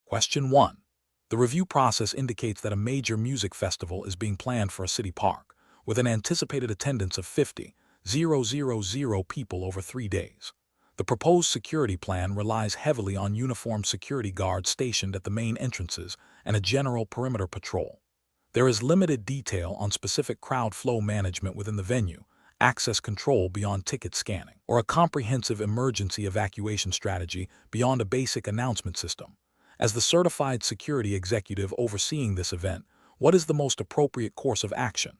Question 1. The review process indicates that a major music festival is being planned for a city park, with an anticipated attendance of 50,000 people over 3 days. The proposed security plan relies heavily on uniformed security guards stationed at the main entrances and a general perimeter patrol. There is limited detail on specific crowd flow management within the venue, access control beyond ticket scanning, or a comprehensive emergency evacuation strategy beyond a basic announcement system. As the certified security executive overseeing this event, what is the most appropriate course of action?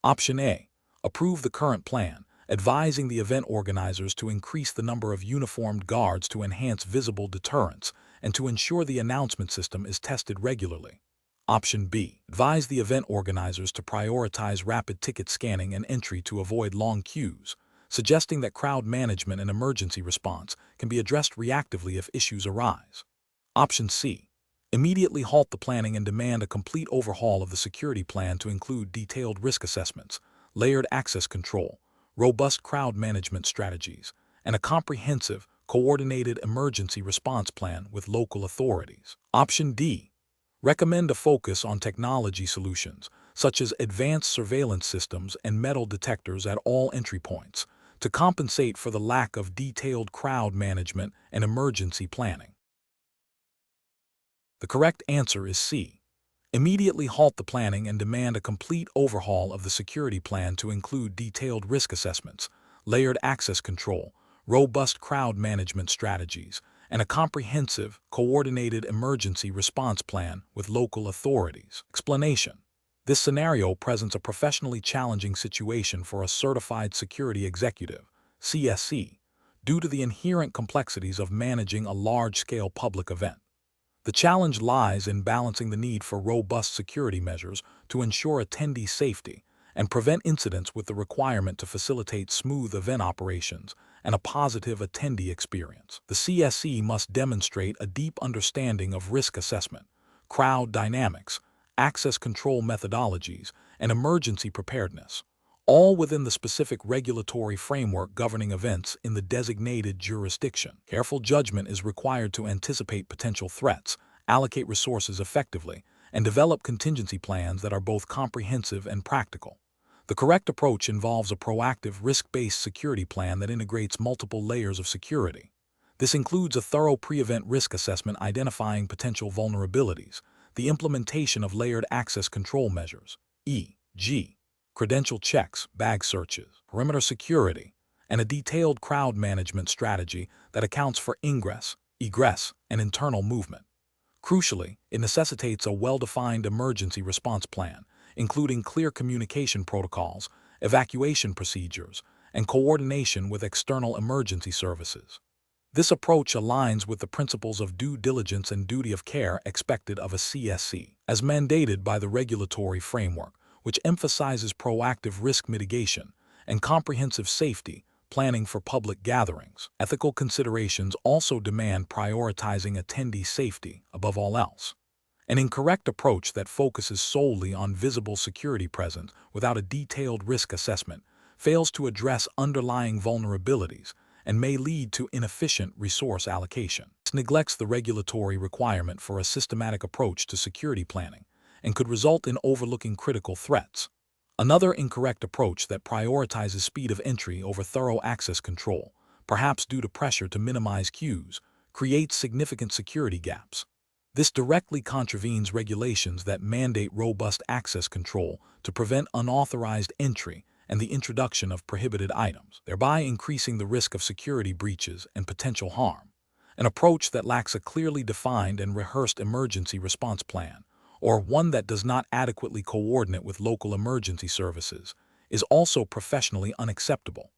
Option A. Approve the current plan, advising the event organizers to increase the number of uniformed guards to enhance visible deterrence and to ensure the announcement system is tested regularly. Option B. Advise the event organizers to prioritize rapid ticket scanning and entry to avoid long queues, suggesting that crowd management and emergency response can be addressed reactively if issues arise. Option C. Immediately halt the planning and demand a complete overhaul of the security plan to include detailed risk assessments, layered access control, robust crowd management strategies, and a comprehensive, coordinated emergency response plan with local authorities. Option D. Recommend a focus on technology solutions, such as advanced surveillance systems and metal detectors at all entry points, to compensate for the lack of detailed crowd management and emergency planning. The correct answer is C. Immediately halt the planning and demand a complete overhaul of the security plan to include detailed risk assessments, layered access control, robust crowd management strategies, and a comprehensive, coordinated emergency response plan with local authorities. Explanation. This scenario presents a professionally challenging situation for a certified security executive, CSE, due to the inherent complexities of managing a large-scale public event. The challenge lies in balancing the need for robust security measures to ensure attendee safety and prevent incidents with the requirement to facilitate smooth event operations and a positive attendee experience. The CSE must demonstrate a deep understanding of risk assessment, crowd dynamics, access control methodologies, and emergency preparedness, all within the specific regulatory framework governing events in the designated jurisdiction. Careful judgment is required to anticipate potential threats, allocate resources effectively, and develop contingency plans that are both comprehensive and practical. The correct approach involves a proactive, risk-based security plan that integrates multiple layers of security. This includes a thorough pre-event risk assessment identifying potential vulnerabilities, the implementation of layered access control measures, e.g., credential checks, bag searches, perimeter security, and a detailed crowd management strategy that accounts for ingress, egress, and internal movement. Crucially, it necessitates a well-defined emergency response plan, including clear communication protocols, evacuation procedures, and coordination with external emergency services. This approach aligns with the principles of due diligence and duty of care expected of a CSE, as mandated by the regulatory framework, which emphasizes proactive risk mitigation and comprehensive safety planning for public gatherings. Ethical considerations also demand prioritizing attendee safety above all else. An incorrect approach that focuses solely on visible security presence without a detailed risk assessment fails to address underlying vulnerabilities and may lead to inefficient resource allocation. This neglects the regulatory requirement for a systematic approach to security planning and could result in overlooking critical threats. Another incorrect approach that prioritizes speed of entry over thorough access control, perhaps due to pressure to minimize queues, creates significant security gaps. This directly contravenes regulations that mandate robust access control to prevent unauthorized entry and the introduction of prohibited items, thereby increasing the risk of security breaches and potential harm. An approach that lacks a clearly defined and rehearsed emergency response plan, or one that does not adequately coordinate with local emergency services, is also professionally unacceptable.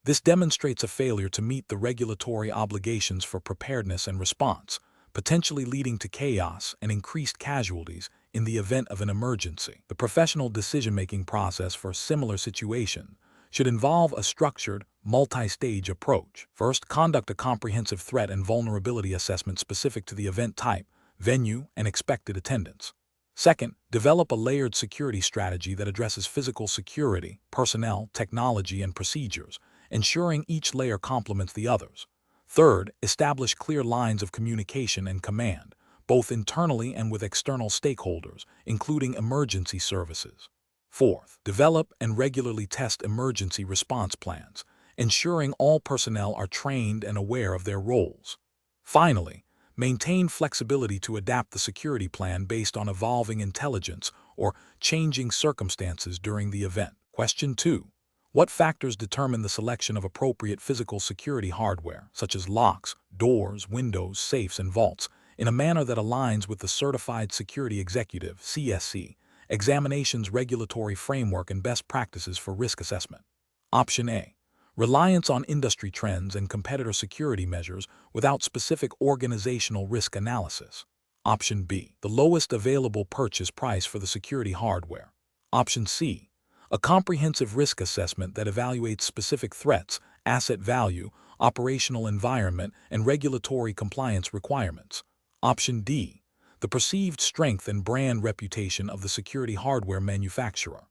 This demonstrates a failure to meet the regulatory obligations for preparedness and response, potentially leading to chaos and increased casualties in the event of an emergency. The professional decision-making process for similar situations should involve a structured, multi-stage approach. First, conduct a comprehensive threat and vulnerability assessment specific to the event type, venue, and expected attendance. Second, develop a layered security strategy that addresses physical security, personnel, technology, and procedures, ensuring each layer complements the others. Third, establish clear lines of communication and command, both internally and with external stakeholders, including emergency services. Fourth, develop and regularly test emergency response plans, ensuring all personnel are trained and aware of their roles. Finally, maintain flexibility to adapt the security plan based on evolving intelligence or changing circumstances during the event. Question 2. What factors determine the selection of appropriate physical security hardware, such as locks, doors, windows, safes, and vaults, in a manner that aligns with the Certified Security Executive (CSE) examination's regulatory framework and best practices for risk assessment? Option A. Reliance on industry trends and competitor security measures without specific organizational risk analysis. Option B. The lowest available purchase price for the security hardware. Option C. A comprehensive risk assessment that evaluates specific threats, asset value, operational environment, and regulatory compliance requirements. Option D. The perceived strength and brand reputation of the security hardware manufacturer.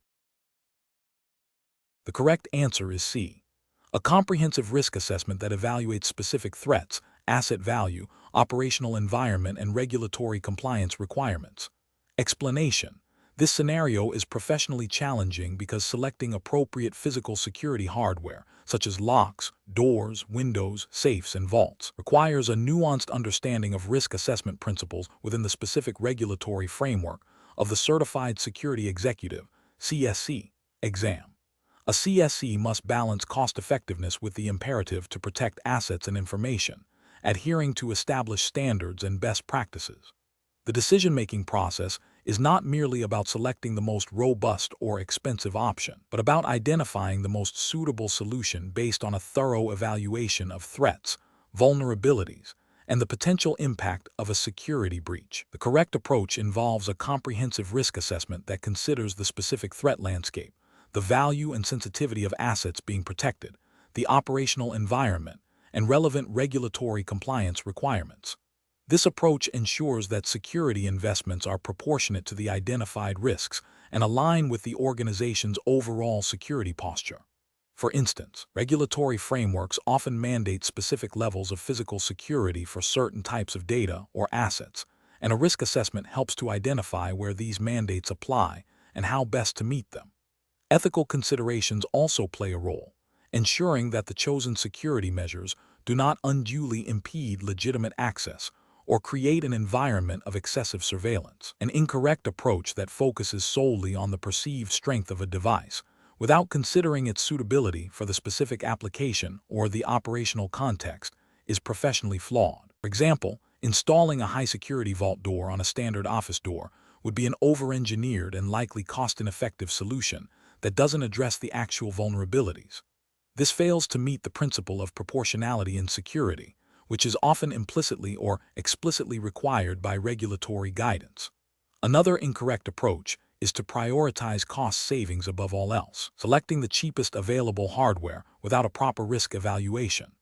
The correct answer is C. A comprehensive risk assessment that evaluates specific threats, asset value, operational environment, and regulatory compliance requirements. Explanation. This scenario is professionally challenging because selecting appropriate physical security hardware, such as locks, doors, windows, safes, and vaults, requires a nuanced understanding of risk assessment principles within the specific regulatory framework of the Certified Security Executive (CSE) exam. A CSE must balance cost-effectiveness with the imperative to protect assets and information, adhering to established standards and best practices. The decision-making process is not merely about selecting the most robust or expensive option, but about identifying the most suitable solution based on a thorough evaluation of threats, vulnerabilities, and the potential impact of a security breach. The correct approach involves a comprehensive risk assessment that considers the specific threat landscape, the value and sensitivity of assets being protected, the operational environment, and relevant regulatory compliance requirements. This approach ensures that security investments are proportionate to the identified risks and align with the organization's overall security posture. For instance, regulatory frameworks often mandate specific levels of physical security for certain types of data or assets, and a risk assessment helps to identify where these mandates apply and how best to meet them. Ethical considerations also play a role, ensuring that the chosen security measures do not unduly impede legitimate access or create an environment of excessive surveillance. An incorrect approach that focuses solely on the perceived strength of a device, without considering its suitability for the specific application or the operational context, is professionally flawed. For example, installing a high-security vault door on a standard office door would be an over-engineered and likely cost-ineffective solution that doesn't address the actual vulnerabilities. This fails to meet the principle of proportionality in security, which is often implicitly or explicitly required by regulatory guidance. Another incorrect approach is to prioritize cost savings above all else, selecting the cheapest available hardware without a proper risk evaluation.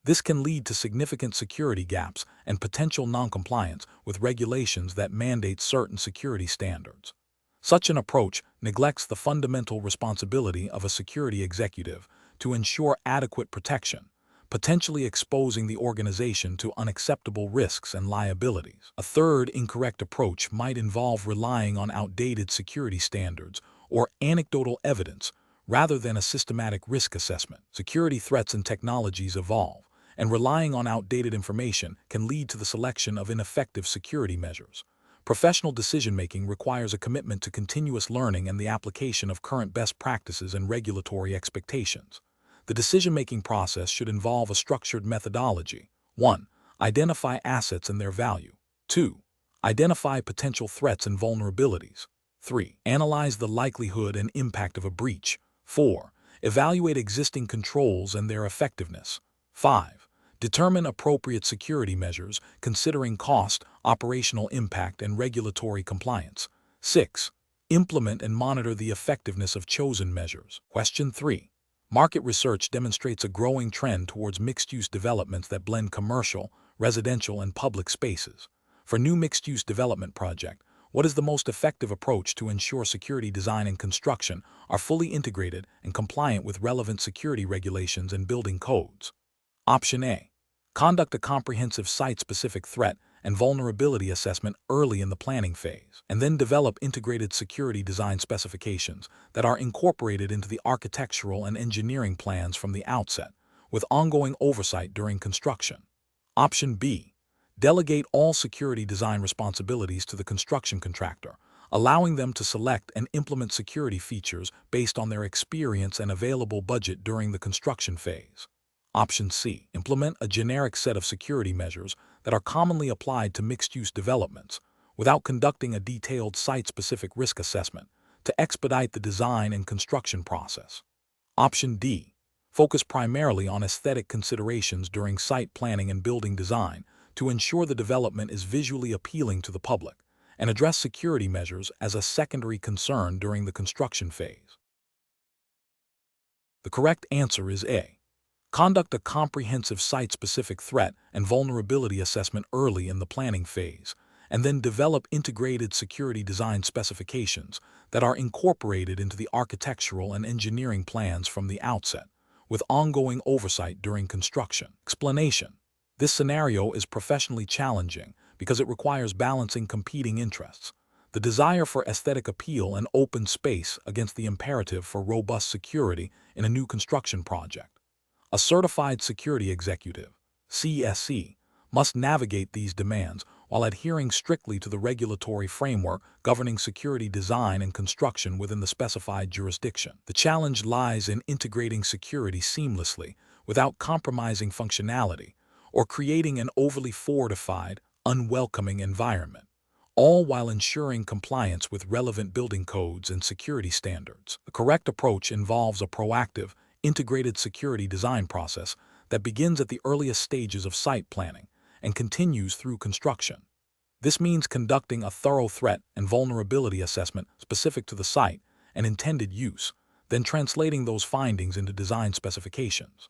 This can lead to significant security gaps and potential noncompliance with regulations that mandate certain security standards. Such an approach neglects the fundamental responsibility of a security executive to ensure adequate protection, potentially exposing the organization to unacceptable risks and liabilities. A third incorrect approach might involve relying on outdated security standards or anecdotal evidence rather than a systematic risk assessment. Security threats and technologies evolve, and relying on outdated information can lead to the selection of ineffective security measures. Professional decision-making requires a commitment to continuous learning and the application of current best practices and regulatory expectations. The decision-making process should involve a structured methodology. 1. Identify assets and their value. 2. Identify potential threats and vulnerabilities. 3. Analyze the likelihood and impact of a breach. 4. Evaluate existing controls and their effectiveness. 5. Determine appropriate security measures, considering cost, operational impact, and regulatory compliance. 6. Implement and monitor the effectiveness of chosen measures. Question 3. Market research demonstrates a growing trend towards mixed-use developments that blend commercial, residential, and public spaces. For new mixed-use development project, what is the most effective approach to ensure security design and construction are fully integrated and compliant with relevant security regulations and building codes? Option A. Conduct a comprehensive site-specific threat and vulnerability assessment early in the planning phase, and then develop integrated security design specifications that are incorporated into the architectural and engineering plans from the outset, with ongoing oversight during construction. Option B. Delegate all security design responsibilities to the construction contractor, allowing them to select and implement security features based on their experience and available budget during the construction phase. Option C. Implement a generic set of security measures that are commonly applied to mixed-use developments without conducting a detailed site-specific risk assessment to expedite the design and construction process. Option D. Focus primarily on aesthetic considerations during site planning and building design to ensure the development is visually appealing to the public, and address security measures as a secondary concern during the construction phase. The correct answer is A. Conduct a comprehensive site-specific threat and vulnerability assessment early in the planning phase, and then develop integrated security design specifications that are incorporated into the architectural and engineering plans from the outset, with ongoing oversight during construction. Explanation: this scenario is professionally challenging because it requires balancing competing interests: the desire for aesthetic appeal and open space against the imperative for robust security in a new construction project. A certified security executive, CSE, must navigate these demands while adhering strictly to the regulatory framework governing security design and construction within the specified jurisdiction. The challenge lies in integrating security seamlessly without compromising functionality or creating an overly fortified, unwelcoming environment, all while ensuring compliance with relevant building codes and security standards. The correct approach involves a proactive, integrated security design process that begins at the earliest stages of site planning and continues through construction. This means conducting a thorough threat and vulnerability assessment specific to the site and intended use, then translating those findings into design specifications.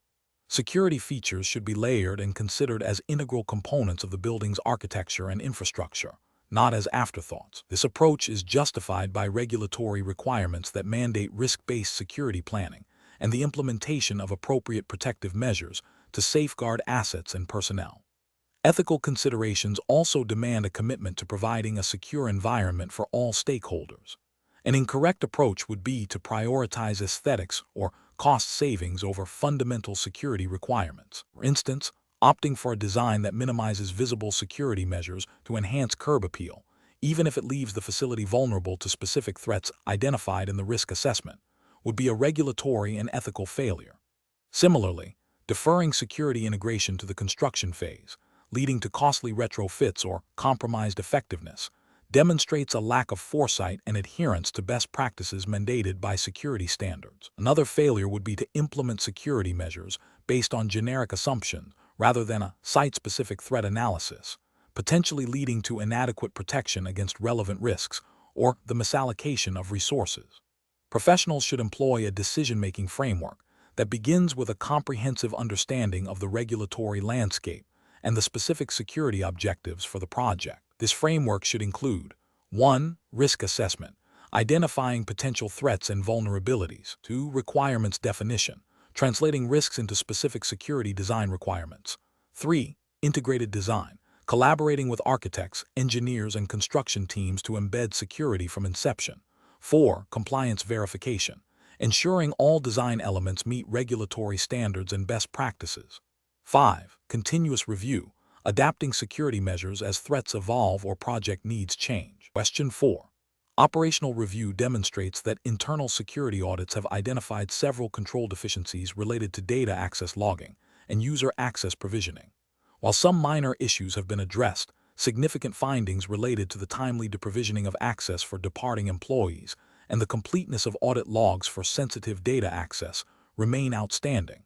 Security features should be layered and considered as integral components of the building's architecture and infrastructure, not as afterthoughts. This approach is justified by regulatory requirements that mandate risk-based security planning and the implementation of appropriate protective measures to safeguard assets and personnel. Ethical considerations also demand a commitment to providing a secure environment for all stakeholders. An incorrect approach would be to prioritize aesthetics or cost savings over fundamental security requirements. For instance, opting for a design that minimizes visible security measures to enhance curb appeal, even if it leaves the facility vulnerable to specific threats identified in the risk assessment, would be a regulatory and ethical failure. Similarly, deferring security integration to the construction phase, leading to costly retrofits or compromised effectiveness, demonstrates a lack of foresight and adherence to best practices mandated by security standards. Another failure would be to implement security measures based on generic assumptions rather than a site-specific threat analysis, potentially leading to inadequate protection against relevant risks or the misallocation of resources. Professionals should employ a decision-making framework that begins with a comprehensive understanding of the regulatory landscape and the specific security objectives for the project. This framework should include 1. Risk assessment, identifying potential threats and vulnerabilities. 2. Requirements definition, translating risks into specific security design requirements. 3. Integrated design, collaborating with architects, engineers, and construction teams to embed security from inception. 4. Compliance verification, ensuring all design elements meet regulatory standards and best practices. 5. Continuous review, adapting security measures as threats evolve or project needs change. Question 4. Operational review demonstrates that internal security audits have identified several control deficiencies related to data access logging and user access provisioning. While some minor issues have been addressed, significant findings related to the timely deprovisioning of access for departing employees and the completeness of audit logs for sensitive data access remain outstanding.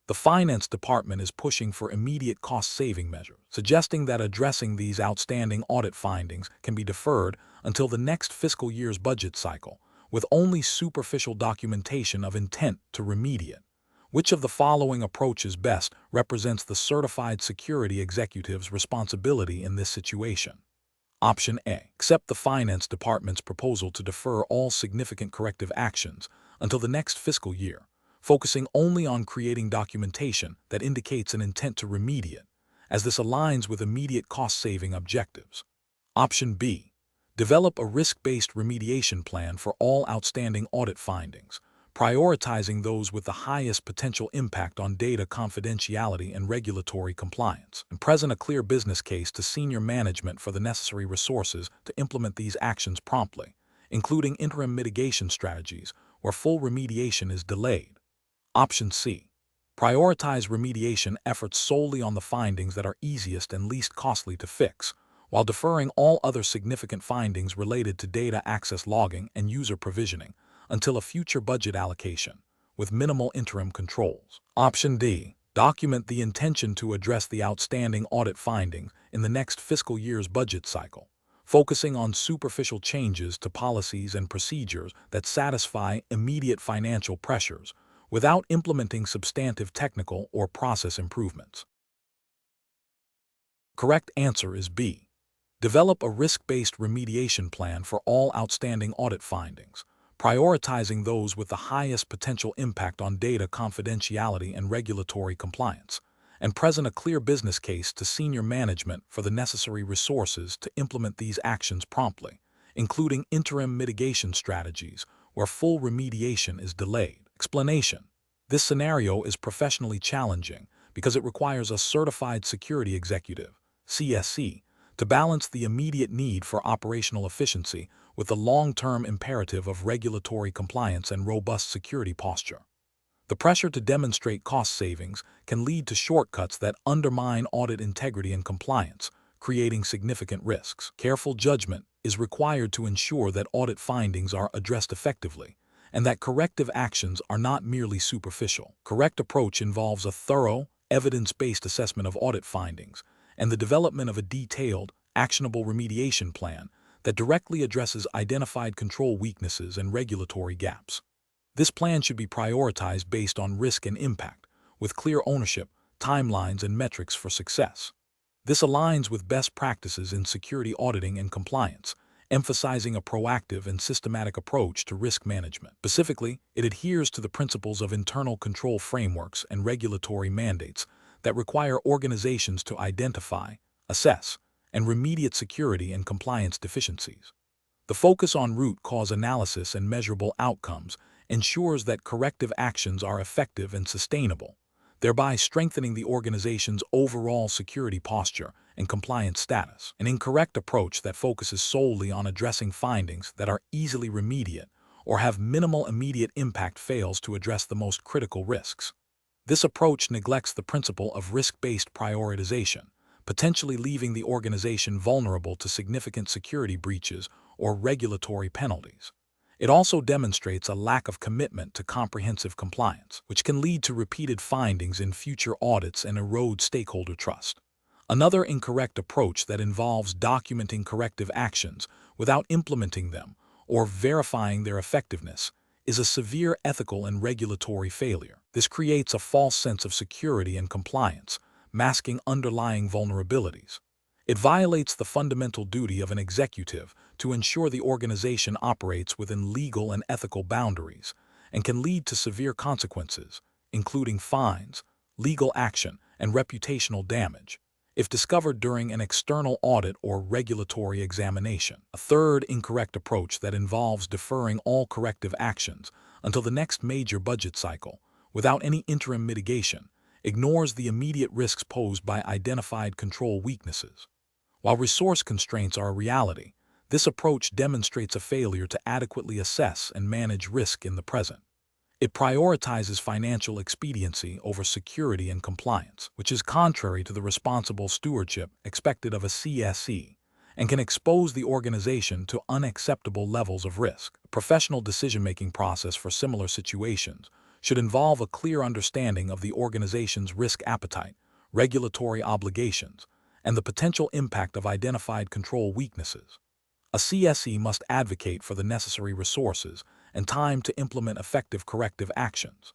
The finance department is pushing for immediate cost-saving measures, suggesting that addressing these outstanding audit findings can be deferred until the next fiscal year's budget cycle, with only superficial documentation of intent to remediate. Which of the following approaches best represents the certified security executive's responsibility in this situation? Option A. Accept the finance department's proposal to defer all significant corrective actions until the next fiscal year, focusing only on creating documentation that indicates an intent to remediate, as this aligns with immediate cost-saving objectives. Option B. Develop a risk-based remediation plan for all outstanding audit findings, prioritizing those with the highest potential impact on data confidentiality and regulatory compliance, and present a clear business case to senior management for the necessary resources to implement these actions promptly, including interim mitigation strategies where full remediation is delayed. Option C. Prioritize remediation efforts solely on the findings that are easiest and least costly to fix, while deferring all other significant findings related to data access logging and user provisioning until a future budget allocation, with minimal interim controls. Option D. Document the intention to address the outstanding audit findings in the next fiscal year's budget cycle, focusing on superficial changes to policies and procedures that satisfy immediate financial pressures without implementing substantive technical or process improvements. Correct answer is B. Develop a risk-based remediation plan for all outstanding audit findings, prioritizing those with the highest potential impact on data confidentiality and regulatory compliance, and present a clear business case to senior management for the necessary resources to implement these actions promptly, including interim mitigation strategies where full remediation is delayed. Explanation: this scenario is professionally challenging because it requires a certified security executive, CSE, to balance the immediate need for operational efficiency with the long-term imperative of regulatory compliance and robust security posture. The pressure to demonstrate cost savings can lead to shortcuts that undermine audit integrity and compliance, creating significant risks. Careful judgment is required to ensure that audit findings are addressed effectively and that corrective actions are not merely superficial. Correct approach involves a thorough, evidence-based assessment of audit findings and the development of a detailed, actionable remediation plan that directly addresses identified control weaknesses and regulatory gaps. This plan should be prioritized based on risk and impact, with clear ownership, timelines, and metrics for success. This aligns with best practices in security auditing and compliance, emphasizing a proactive and systematic approach to risk management. Specifically, it adheres to the principles of internal control frameworks and regulatory mandates that require organizations to identify, assess, and remediate security and compliance deficiencies. The focus on root cause analysis and measurable outcomes ensures that corrective actions are effective and sustainable, thereby strengthening the organization's overall security posture and compliance status. An incorrect approach that focuses solely on addressing findings that are easily remediate or have minimal immediate impact fails to address the most critical risks. This approach neglects the principle of risk-based prioritization, potentially leaving the organization vulnerable to significant security breaches or regulatory penalties. It also demonstrates a lack of commitment to comprehensive compliance, which can lead to repeated findings in future audits and erode stakeholder trust. Another incorrect approach that involves documenting corrective actions without implementing them or verifying their effectiveness is a severe ethical and regulatory failure. This creates a false sense of security and compliance, masking underlying vulnerabilities. It violates the fundamental duty of an executive to ensure the organization operates within legal and ethical boundaries, and can lead to severe consequences, including fines, legal action, and reputational damage, if discovered during an external audit or regulatory examination. A third incorrect approach that involves deferring all corrective actions until the next major budget cycle, without any interim mitigation, ignores the immediate risks posed by identified control weaknesses. While resource constraints are a reality, this approach demonstrates a failure to adequately assess and manage risk in the present. It prioritizes financial expediency over security and compliance, which is contrary to the responsible stewardship expected of a CSE, and can expose the organization to unacceptable levels of risk. A professional decision-making process for similar situations should involve a clear understanding of the organization's risk appetite, regulatory obligations, and the potential impact of identified control weaknesses. A CSE must advocate for the necessary resources and time to implement effective corrective actions.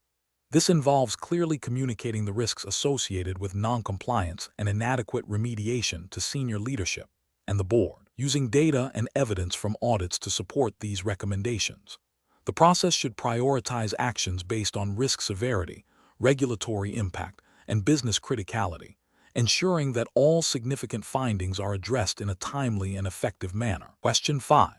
This involves clearly communicating the risks associated with non-compliance and inadequate remediation to senior leadership and the board, using data and evidence from audits to support these recommendations. The process should prioritize actions based on risk severity, regulatory impact, and business criticality, ensuring that all significant findings are addressed in a timely and effective manner. Question 5.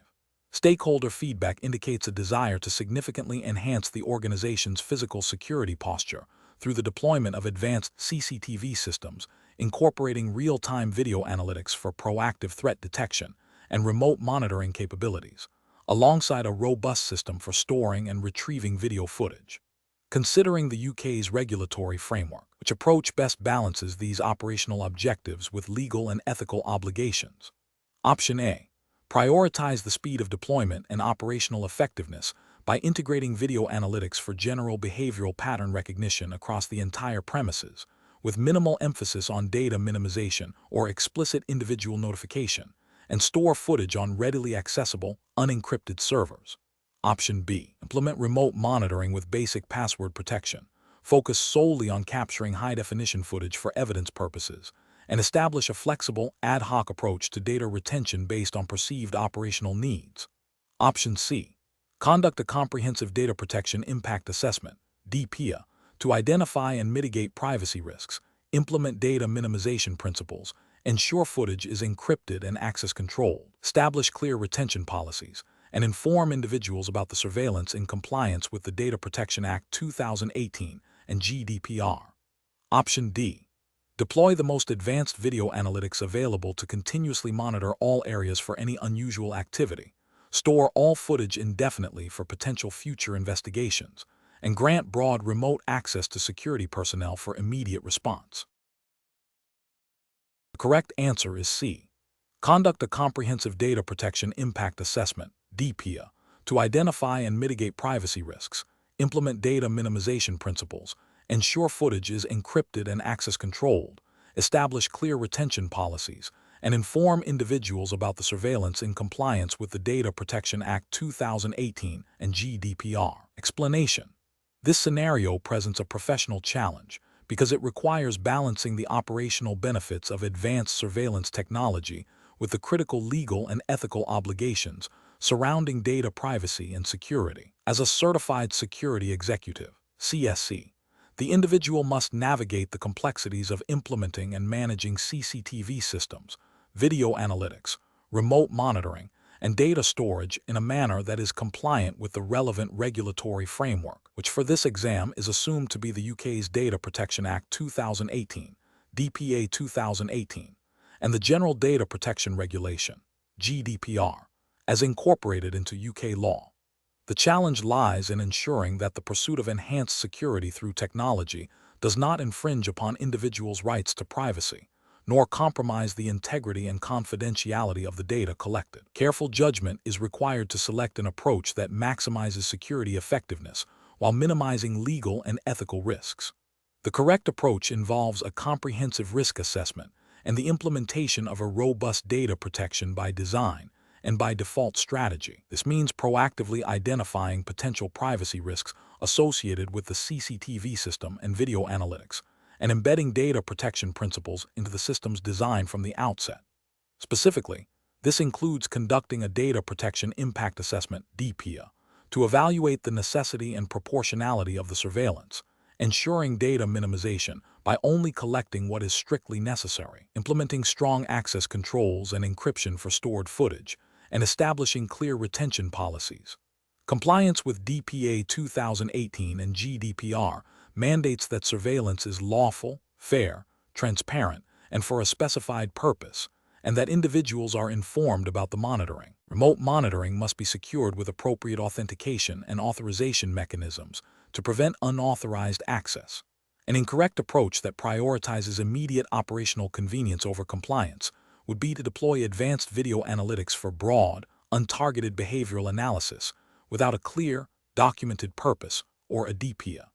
Stakeholder feedback indicates a desire to significantly enhance the organization's physical security posture through the deployment of advanced CCTV systems, incorporating real-time video analytics for proactive threat detection and remote monitoring capabilities, alongside a robust system for storing and retrieving video footage. Considering the UK's regulatory framework, which approach best balances these operational objectives with legal and ethical obligations. Option A. Prioritize the speed of deployment and operational effectiveness by integrating video analytics for general behavioral pattern recognition across the entire premises, with minimal emphasis on data minimization or explicit individual notification, and store footage on readily accessible, unencrypted servers. Option B. Implement remote monitoring with basic password protection. Focus solely on capturing high-definition footage for evidence purposes, and establish a flexible, ad hoc approach to data retention based on perceived operational needs. Option C. Conduct a comprehensive data protection impact assessment, DPIA, to identify and mitigate privacy risks, implement data minimization principles, ensure footage is encrypted and access controlled, establish clear retention policies, and inform individuals about the surveillance in compliance with the Data Protection Act 2018 and GDPR. Option D. Deploy the most advanced video analytics available to continuously monitor all areas for any unusual activity, store all footage indefinitely for potential future investigations, and grant broad remote access to security personnel for immediate response. The correct answer is C. Conduct a comprehensive data protection impact assessment, DPIA, to identify and mitigate privacy risks, implement data minimization principles, ensure footage is encrypted and access controlled, establish clear retention policies, and inform individuals about the surveillance in compliance with the Data Protection Act 2018 and GDPR. Explanation. This scenario presents a professional challenge because it requires balancing the operational benefits of advanced surveillance technology with the critical legal and ethical obligations surrounding data privacy and security. As a certified security executive, CSE, the individual must navigate the complexities of implementing and managing CCTV systems, video analytics, remote monitoring, and data storage in a manner that is compliant with the relevant regulatory framework, which for this exam is assumed to be the UK's Data Protection Act 2018, DPA 2018, and the General Data Protection Regulation, GDPR, as incorporated into UK law. The challenge lies in ensuring that the pursuit of enhanced security through technology does not infringe upon individuals' rights to privacy, nor compromise the integrity and confidentiality of the data collected. Careful judgment is required to select an approach that maximizes security effectiveness while minimizing legal and ethical risks. The correct approach involves a comprehensive risk assessment and the implementation of a robust data protection by design and by default strategy. This means proactively identifying potential privacy risks associated with the CCTV system and video analytics, and embedding data protection principles into the system's design from the outset. Specifically, this includes conducting a data protection impact assessment, DPIA, to evaluate the necessity and proportionality of the surveillance, ensuring data minimization by only collecting what is strictly necessary, implementing strong access controls and encryption for stored footage, and establishing clear retention policies. Compliance with DPA 2018 and GDPR mandates that surveillance is lawful, fair, transparent, and for a specified purpose, and that individuals are informed about the monitoring. Remote monitoring must be secured with appropriate authentication and authorization mechanisms to prevent unauthorized access. An incorrect approach that prioritizes immediate operational convenience over compliance would be to deploy advanced video analytics for broad, untargeted behavioral analysis without a clear, documented purpose or a DPIA.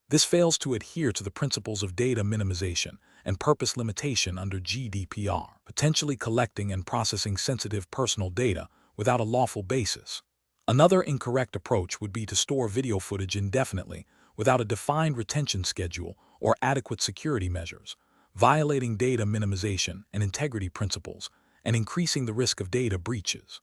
This fails to adhere to the principles of data minimization and purpose limitation under GDPR, potentially collecting and processing sensitive personal data without a lawful basis. Another incorrect approach would be to store video footage indefinitely without a defined retention schedule or adequate security measures, violating data minimization and integrity principles and increasing the risk of data breaches.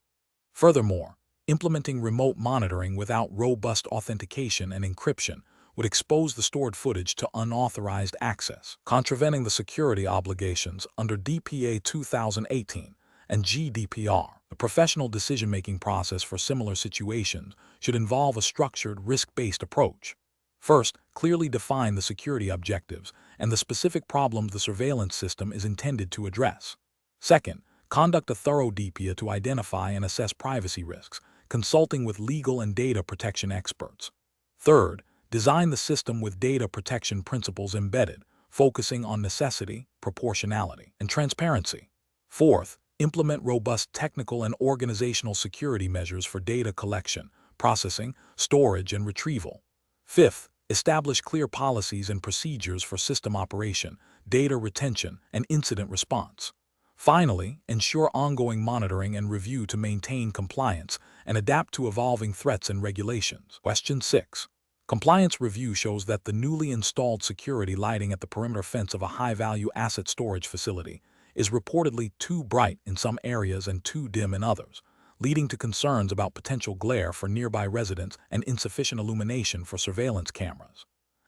Furthermore, implementing remote monitoring without robust authentication and encryption would expose the stored footage to unauthorized access, contravening the security obligations under DPA 2018 and GDPR. The professional decision-making process for similar situations should involve a structured, risk-based approach. First, clearly define the security objectives and the specific problems the surveillance system is intended to address. Second, conduct a thorough DPA to identify and assess privacy risks, consulting with legal and data protection experts. Third, design the system with data protection principles embedded, focusing on necessity, proportionality, and transparency. Fourth, implement robust technical and organizational security measures for data collection, processing, storage, and retrieval. Fifth, establish clear policies and procedures for system operation, data retention, and incident response. Finally, ensure ongoing monitoring and review to maintain compliance and adapt to evolving threats and regulations. Question 6. Compliance review shows that the newly installed security lighting at the perimeter fence of a high-value asset storage facility is reportedly too bright in some areas and too dim in others, leading to concerns about potential glare for nearby residents and insufficient illumination for surveillance cameras.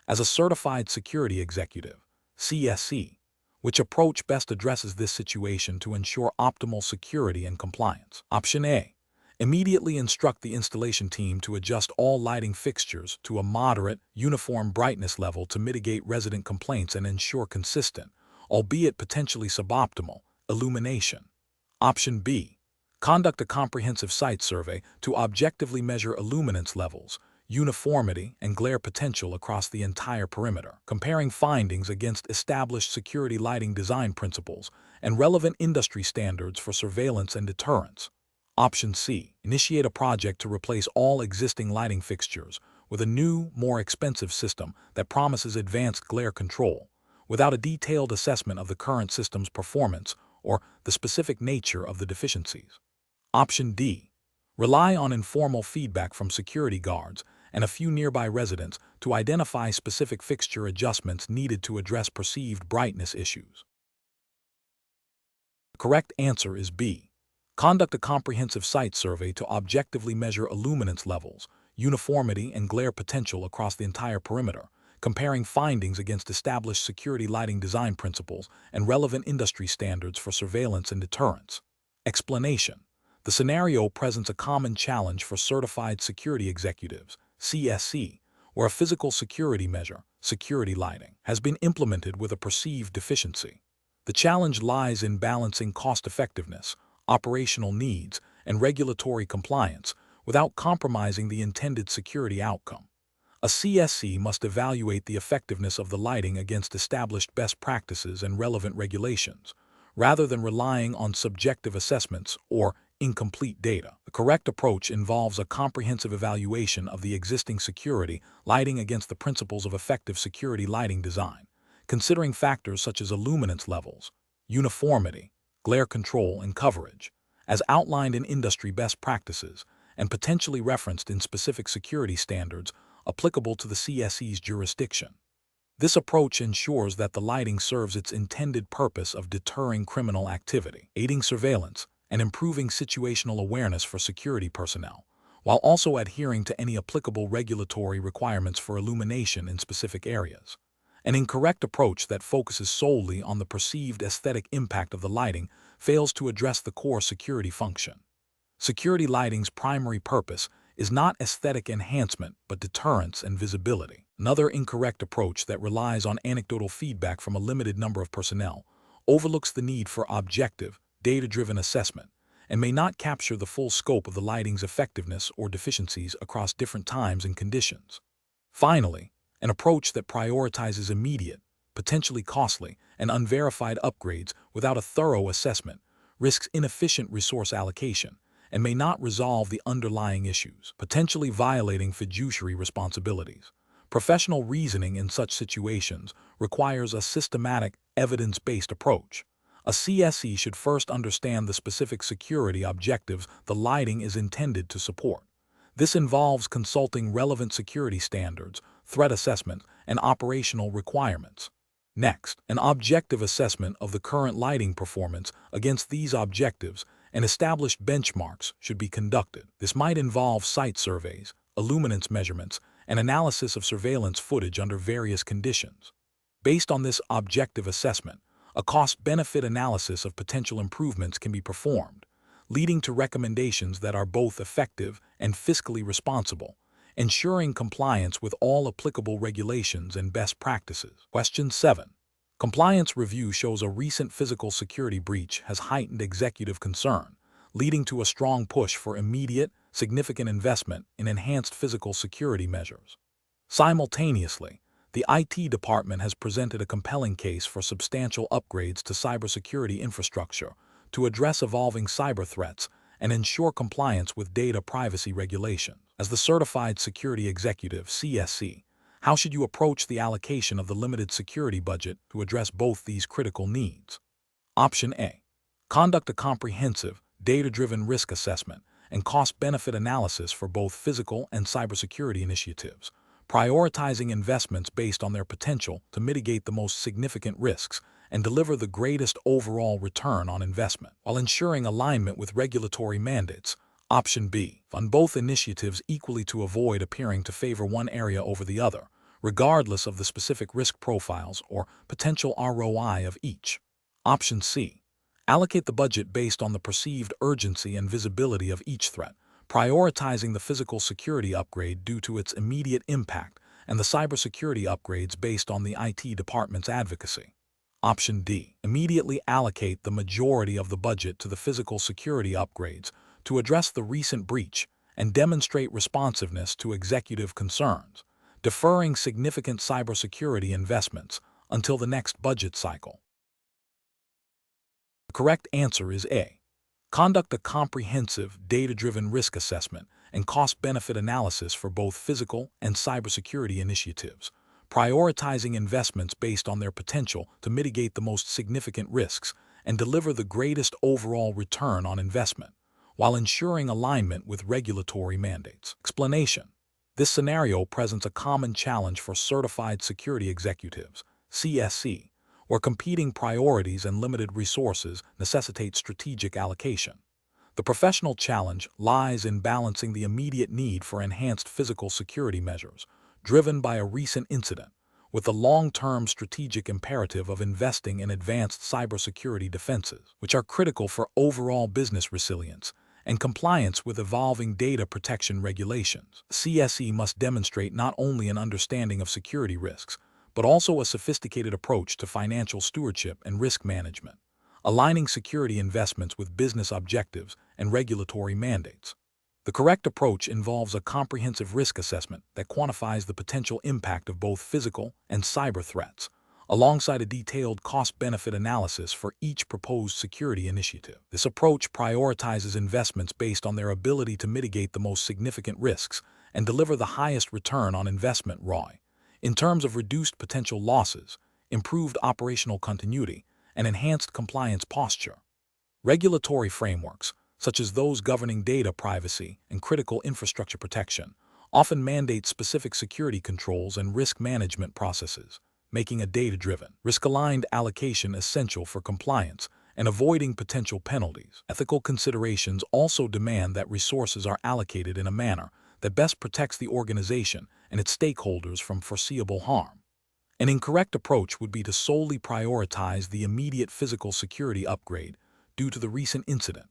As a certified security executive, CSE, which approach best addresses this situation to ensure optimal security and compliance? Option A. Immediately instruct the installation team to adjust all lighting fixtures to a moderate, uniform brightness level to mitigate resident complaints and ensure consistent, albeit potentially suboptimal, illumination. Option B. Conduct a comprehensive site survey to objectively measure illuminance levels, uniformity, and glare potential across the entire perimeter, comparing findings against established security lighting design principles and relevant industry standards for surveillance and deterrence. Option C. Initiate a project to replace all existing lighting fixtures with a new, more expensive system that promises advanced glare control, without a detailed assessment of the current system's performance or the specific nature of the deficiencies. Option D. Rely on informal feedback from security guards and a few nearby residents to identify specific fixture adjustments needed to address perceived brightness issues. The correct answer is B. Conduct a comprehensive site survey to objectively measure illuminance levels, uniformity, and glare potential across the entire perimeter, comparing findings against established security lighting design principles and relevant industry standards for surveillance and deterrence. Explanation. The scenario presents a common challenge for certified security executives, CSE, where a physical security measure, security lighting, has been implemented with a perceived deficiency. The challenge lies in balancing cost-effectiveness, operational needs, and regulatory compliance without compromising the intended security outcome. A CSE must evaluate the effectiveness of the lighting against established best practices and relevant regulations, rather than relying on subjective assessments or incomplete data. The correct approach involves a comprehensive evaluation of the existing security lighting against the principles of effective security lighting design, considering factors such as illuminance levels, uniformity, glare control, and coverage, as outlined in industry best practices and potentially referenced in specific security standards applicable to the CSE's jurisdiction. This approach ensures that the lighting serves its intended purpose of deterring criminal activity, aiding surveillance, and improving situational awareness for security personnel, while also adhering to any applicable regulatory requirements for illumination in specific areas. An incorrect approach that focuses solely on the perceived aesthetic impact of the lighting fails to address the core security function. Security lighting's primary purpose is not aesthetic enhancement but deterrence and visibility. Another incorrect approach that relies on anecdotal feedback from a limited number of personnel overlooks the need for objective, data-driven assessment and may not capture the full scope of the lighting's effectiveness or deficiencies across different times and conditions. Finally, an approach that prioritizes immediate, potentially costly, and unverified upgrades without a thorough assessment risks inefficient resource allocation and may not resolve the underlying issues, potentially violating fiduciary responsibilities. Professional reasoning in such situations requires a systematic, evidence-based approach. A CSE should first understand the specific security objectives the lighting is intended to support. This involves consulting relevant security standards, threat assessment, and operational requirements. Next, an objective assessment of the current lighting performance against these objectives and established benchmarks should be conducted. This might involve site surveys, illuminance measurements, and analysis of surveillance footage under various conditions. Based on this objective assessment, a cost-benefit analysis of potential improvements can be performed, leading to recommendations that are both effective and fiscally responsible, ensuring compliance with all applicable regulations and best practices. Question 7. Compliance review shows a recent physical security breach has heightened executive concern, leading to a strong push for immediate, significant investment in enhanced physical security measures. Simultaneously, the IT department has presented a compelling case for substantial upgrades to cybersecurity infrastructure to address evolving cyber threats and ensure compliance with data privacy regulations. As the Certified Security Executive (CSE), how should you approach the allocation of the limited security budget to address both these critical needs? Option A. Conduct a comprehensive, data-driven risk assessment and cost-benefit analysis for both physical and cybersecurity initiatives, prioritizing investments based on their potential to mitigate the most significant risks and deliver the greatest overall return on investment, while ensuring alignment with regulatory mandates. Option B. Fund both initiatives equally to avoid appearing to favor one area over the other, regardless of the specific risk profiles or potential ROI of each. Option C. Allocate the budget based on the perceived urgency and visibility of each threat, prioritizing the physical security upgrade due to its immediate impact and the cybersecurity upgrades based on the IT department's advocacy. Option D. Immediately allocate the majority of the budget to the physical security upgrades to address the recent breach and demonstrate responsiveness to executive concerns, deferring significant cybersecurity investments until the next budget cycle. The correct answer is A. Conduct a comprehensive, data-driven risk assessment and cost-benefit analysis for both physical and cybersecurity initiatives, prioritizing investments based on their potential to mitigate the most significant risks and deliver the greatest overall return on investment, while ensuring alignment with regulatory mandates. Explanation. This scenario presents a common challenge for certified security executives, CSE, where competing priorities and limited resources necessitate strategic allocation. The professional challenge lies in balancing the immediate need for enhanced physical security measures, driven by a recent incident, with the long-term strategic imperative of investing in advanced cybersecurity defenses, which are critical for overall business resilience and compliance with evolving data protection regulations. CSE must demonstrate not only an understanding of security risks, but also a sophisticated approach to financial stewardship and risk management, aligning security investments with business objectives and regulatory mandates. The correct approach involves a comprehensive risk assessment that quantifies the potential impact of both physical and cyber threats, alongside a detailed cost-benefit analysis for each proposed security initiative. This approach prioritizes investments based on their ability to mitigate the most significant risks and deliver the highest return on investment (ROI), in terms of reduced potential losses, improved operational continuity, and enhanced compliance posture. Regulatory frameworks, such as those governing data privacy and critical infrastructure protection, often mandate specific security controls and risk management processes, making a data-driven, risk-aligned allocation essential for compliance and avoiding potential penalties. Ethical considerations also demand that resources are allocated in a manner that best protects the organization and its stakeholders from foreseeable harm. An incorrect approach would be to solely prioritize the immediate physical security upgrade due to the recent incident,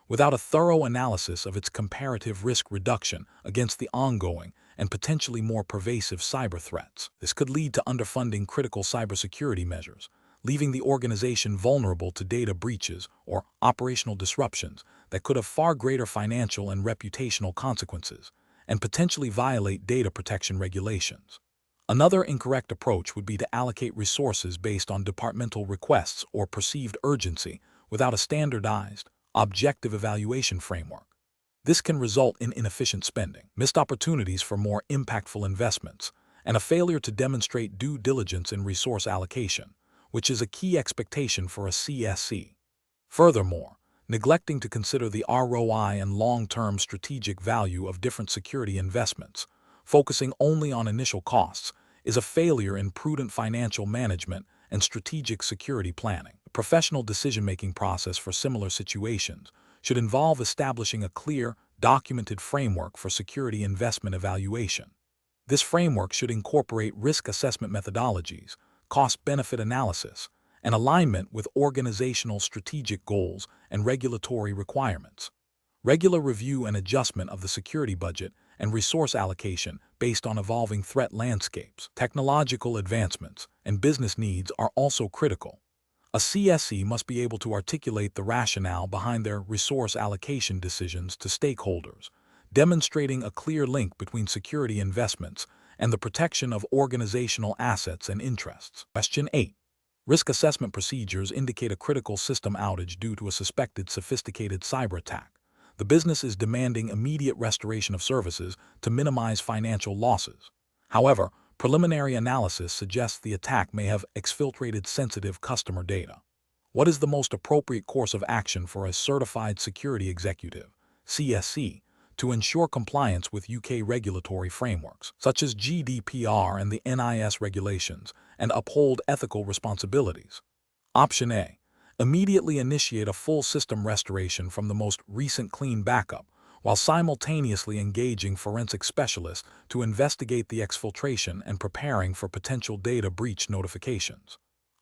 without a thorough analysis of its comparative risk reduction against the ongoing and potentially more pervasive cyber threats. This could lead to underfunding critical cybersecurity measures, leaving the organization vulnerable to data breaches or operational disruptions that could have far greater financial and reputational consequences and potentially violate data protection regulations. Another incorrect approach would be to allocate resources based on departmental requests or perceived urgency without a standardized, objective evaluation framework. This can result in inefficient spending, missed opportunities for more impactful investments, and a failure to demonstrate due diligence in resource allocation, which is a key expectation for a CSE. Furthermore, neglecting to consider the ROI and long-term strategic value of different security investments, focusing only on initial costs, is a failure in prudent financial management and strategic security planning. A professional decision-making process for similar situations should involve establishing a clear, documented framework for security investment evaluation. This framework should incorporate risk assessment methodologies, cost-benefit analysis, and alignment with organizational strategic goals and regulatory requirements. Regular review and adjustment of the security budget and resource allocation based on evolving threat landscapes, technological advancements, and business needs are also critical. A CSE must be able to articulate the rationale behind their resource allocation decisions to stakeholders, demonstrating a clear link between security investments and the protection of organizational assets and interests. Question 8. Risk assessment procedures indicate a critical system outage due to a suspected sophisticated cyber attack. The business is demanding immediate restoration of services to minimize financial losses. However, preliminary analysis suggests the attack may have exfiltrated sensitive customer data. What is the most appropriate course of action for a certified security executive, CSE, to ensure compliance with UK regulatory frameworks, such as GDPR and the NIS regulations, and uphold ethical responsibilities? Option A. Immediately initiate a full system restoration from the most recent clean backup, while simultaneously engaging forensic specialists to investigate the exfiltration and preparing for potential data breach notifications.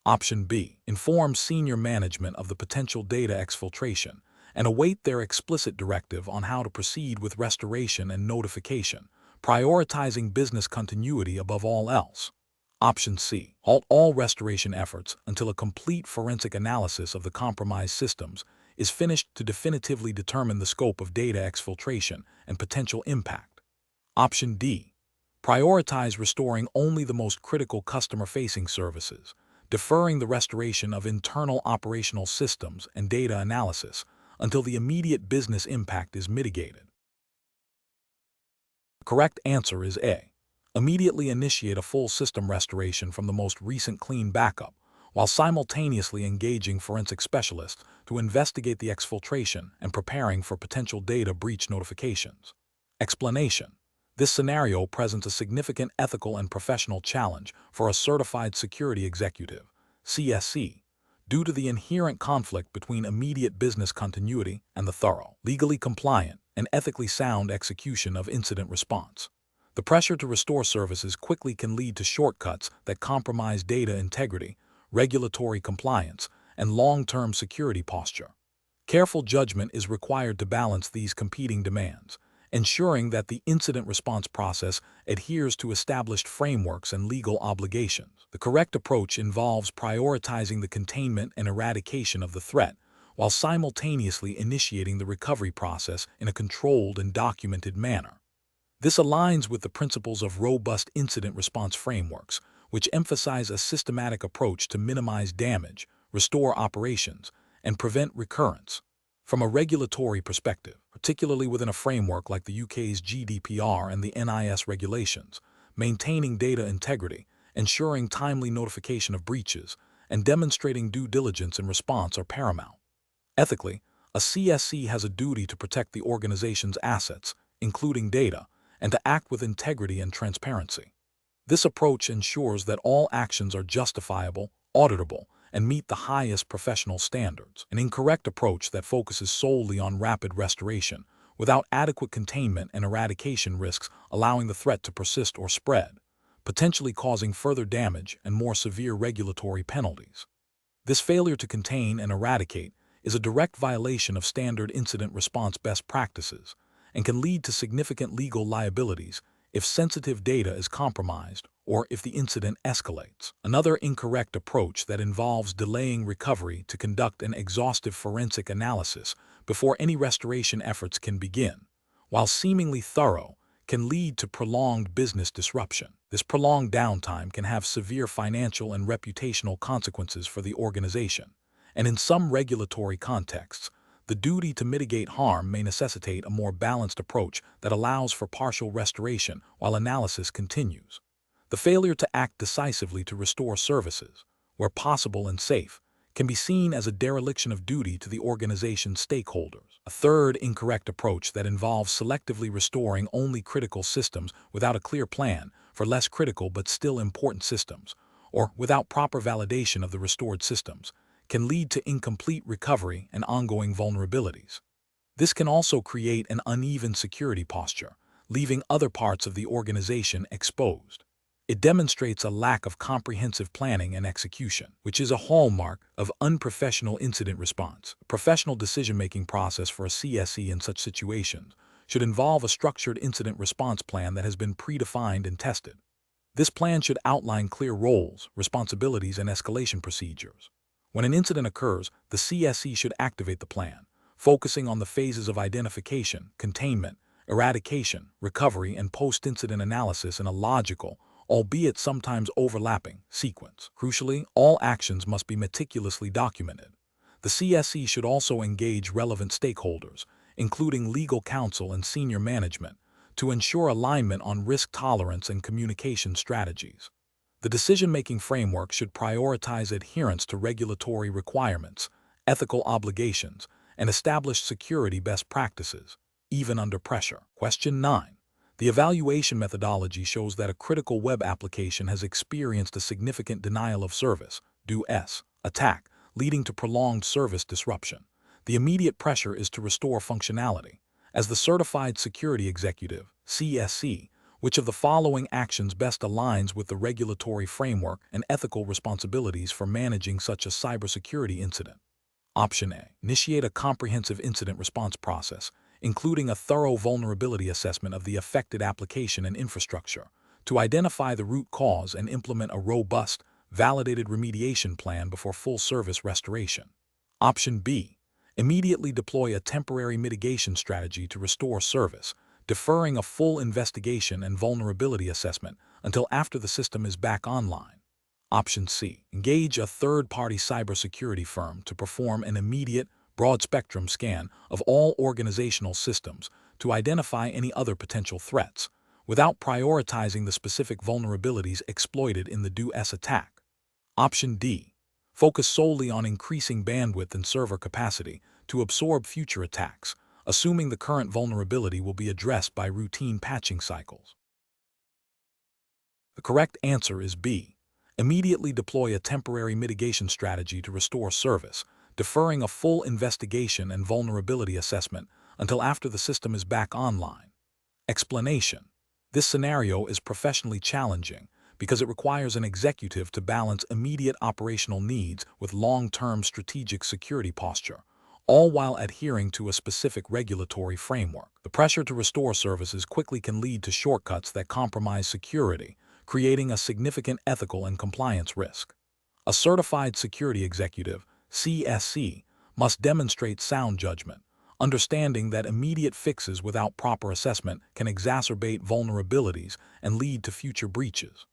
Option B. Inform senior management of the potential data exfiltration and await their explicit directive on how to proceed with restoration and notification, prioritizing business continuity above all else. Option C. Halt all restoration efforts until a complete forensic analysis of the compromised systems is finished to definitively determine the scope of data exfiltration and potential impact. Option D. Prioritize restoring only the most critical customer-facing services, deferring the restoration of internal operational systems and data analysis until the immediate business impact is mitigated. The correct answer is A. Immediately initiate a full system restoration from the most recent clean backup, while simultaneously engaging forensic specialists to investigate the exfiltration and preparing for potential data breach notifications. Explanation: this scenario presents a significant ethical and professional challenge for a certified security executive, CSE, due to the inherent conflict between immediate business continuity and the thorough, legally compliant, and ethically sound execution of incident response. The pressure to restore services quickly can lead to shortcuts that compromise data integrity, regulatory compliance, and long-term security posture. Careful judgment is required to balance these competing demands, ensuring that the incident response process adheres to established frameworks and legal obligations. The correct approach involves prioritizing the containment and eradication of the threat, while simultaneously initiating the recovery process in a controlled and documented manner. This aligns with the principles of robust incident response frameworks, which emphasize a systematic approach to minimize damage, restore operations, and prevent recurrence. From a regulatory perspective, particularly within a framework like the UK's GDPR and the NIS regulations, maintaining data integrity, ensuring timely notification of breaches, and demonstrating due diligence in response are paramount. Ethically, a CSE has a duty to protect the organization's assets, including data, and to act with integrity and transparency. This approach ensures that all actions are justifiable, auditable, and meet the highest professional standards. An incorrect approach that focuses solely on rapid restoration, without adequate containment and eradication risks, allowing the threat to persist or spread, potentially causing further damage and more severe regulatory penalties. This failure to contain and eradicate is a direct violation of standard incident response best practices, and can lead to significant legal liabilities if sensitive data is compromised or if the incident escalates. Another incorrect approach that involves delaying recovery to conduct an exhaustive forensic analysis before any restoration efforts can begin, while seemingly thorough, can lead to prolonged business disruption. This prolonged downtime can have severe financial and reputational consequences for the organization, and in some regulatory contexts, the duty to mitigate harm may necessitate a more balanced approach that allows for partial restoration while analysis continues. The failure to act decisively to restore services, where possible and safe, can be seen as a dereliction of duty to the organization's stakeholders. A third incorrect approach that involves selectively restoring only critical systems without a clear plan for less critical but still important systems, or without proper validation of the restored systems, can lead to incomplete recovery and ongoing vulnerabilities. This can also create an uneven security posture, leaving other parts of the organization exposed. It demonstrates a lack of comprehensive planning and execution, which is a hallmark of unprofessional incident response. A professional decision-making process for a CSE in such situations should involve a structured incident response plan that has been predefined and tested. This plan should outline clear roles, responsibilities, and escalation procedures. When an incident occurs, the CSE should activate the plan, focusing on the phases of identification, containment, eradication, recovery, and post-incident analysis in a logical, albeit sometimes overlapping, sequence. Crucially, all actions must be meticulously documented. The CSE should also engage relevant stakeholders, including legal counsel and senior management, to ensure alignment on risk tolerance and communication strategies. The decision-making framework should prioritize adherence to regulatory requirements, ethical obligations, and establish security best practices, even under pressure. Question 9. The evaluation methodology shows that a critical web application has experienced a significant denial of service, DoS, attack, leading to prolonged service disruption. The immediate pressure is to restore functionality. As the Certified Security Executive, CSE, which of the following actions best aligns with the regulatory framework and ethical responsibilities for managing such a cybersecurity incident? Option A. Initiate a comprehensive incident response process, including a thorough vulnerability assessment of the affected application and infrastructure, to identify the root cause and implement a robust, validated remediation plan before full service restoration. Option B. Immediately deploy a temporary mitigation strategy to restore service, deferring a full investigation and vulnerability assessment until after the system is back online. Option C. Engage a third-party cybersecurity firm to perform an immediate, broad-spectrum scan of all organizational systems to identify any other potential threats, without prioritizing the specific vulnerabilities exploited in the DoS attack. Option D. Focus solely on increasing bandwidth and server capacity to absorb future attacks, assuming the current vulnerability will be addressed by routine patching cycles. The correct answer is B. Immediately deploy a temporary mitigation strategy to restore service, deferring a full investigation and vulnerability assessment until after the system is back online. Explanation: this scenario is professionally challenging because it requires an executive to balance immediate operational needs with long-term strategic security posture, all while adhering to a specific regulatory framework. The pressure to restore services quickly can lead to shortcuts that compromise security, creating a significant ethical and compliance risk. A certified security executive, CSE, must demonstrate sound judgment, understanding that immediate fixes without proper assessment can exacerbate vulnerabilities and lead to future breaches.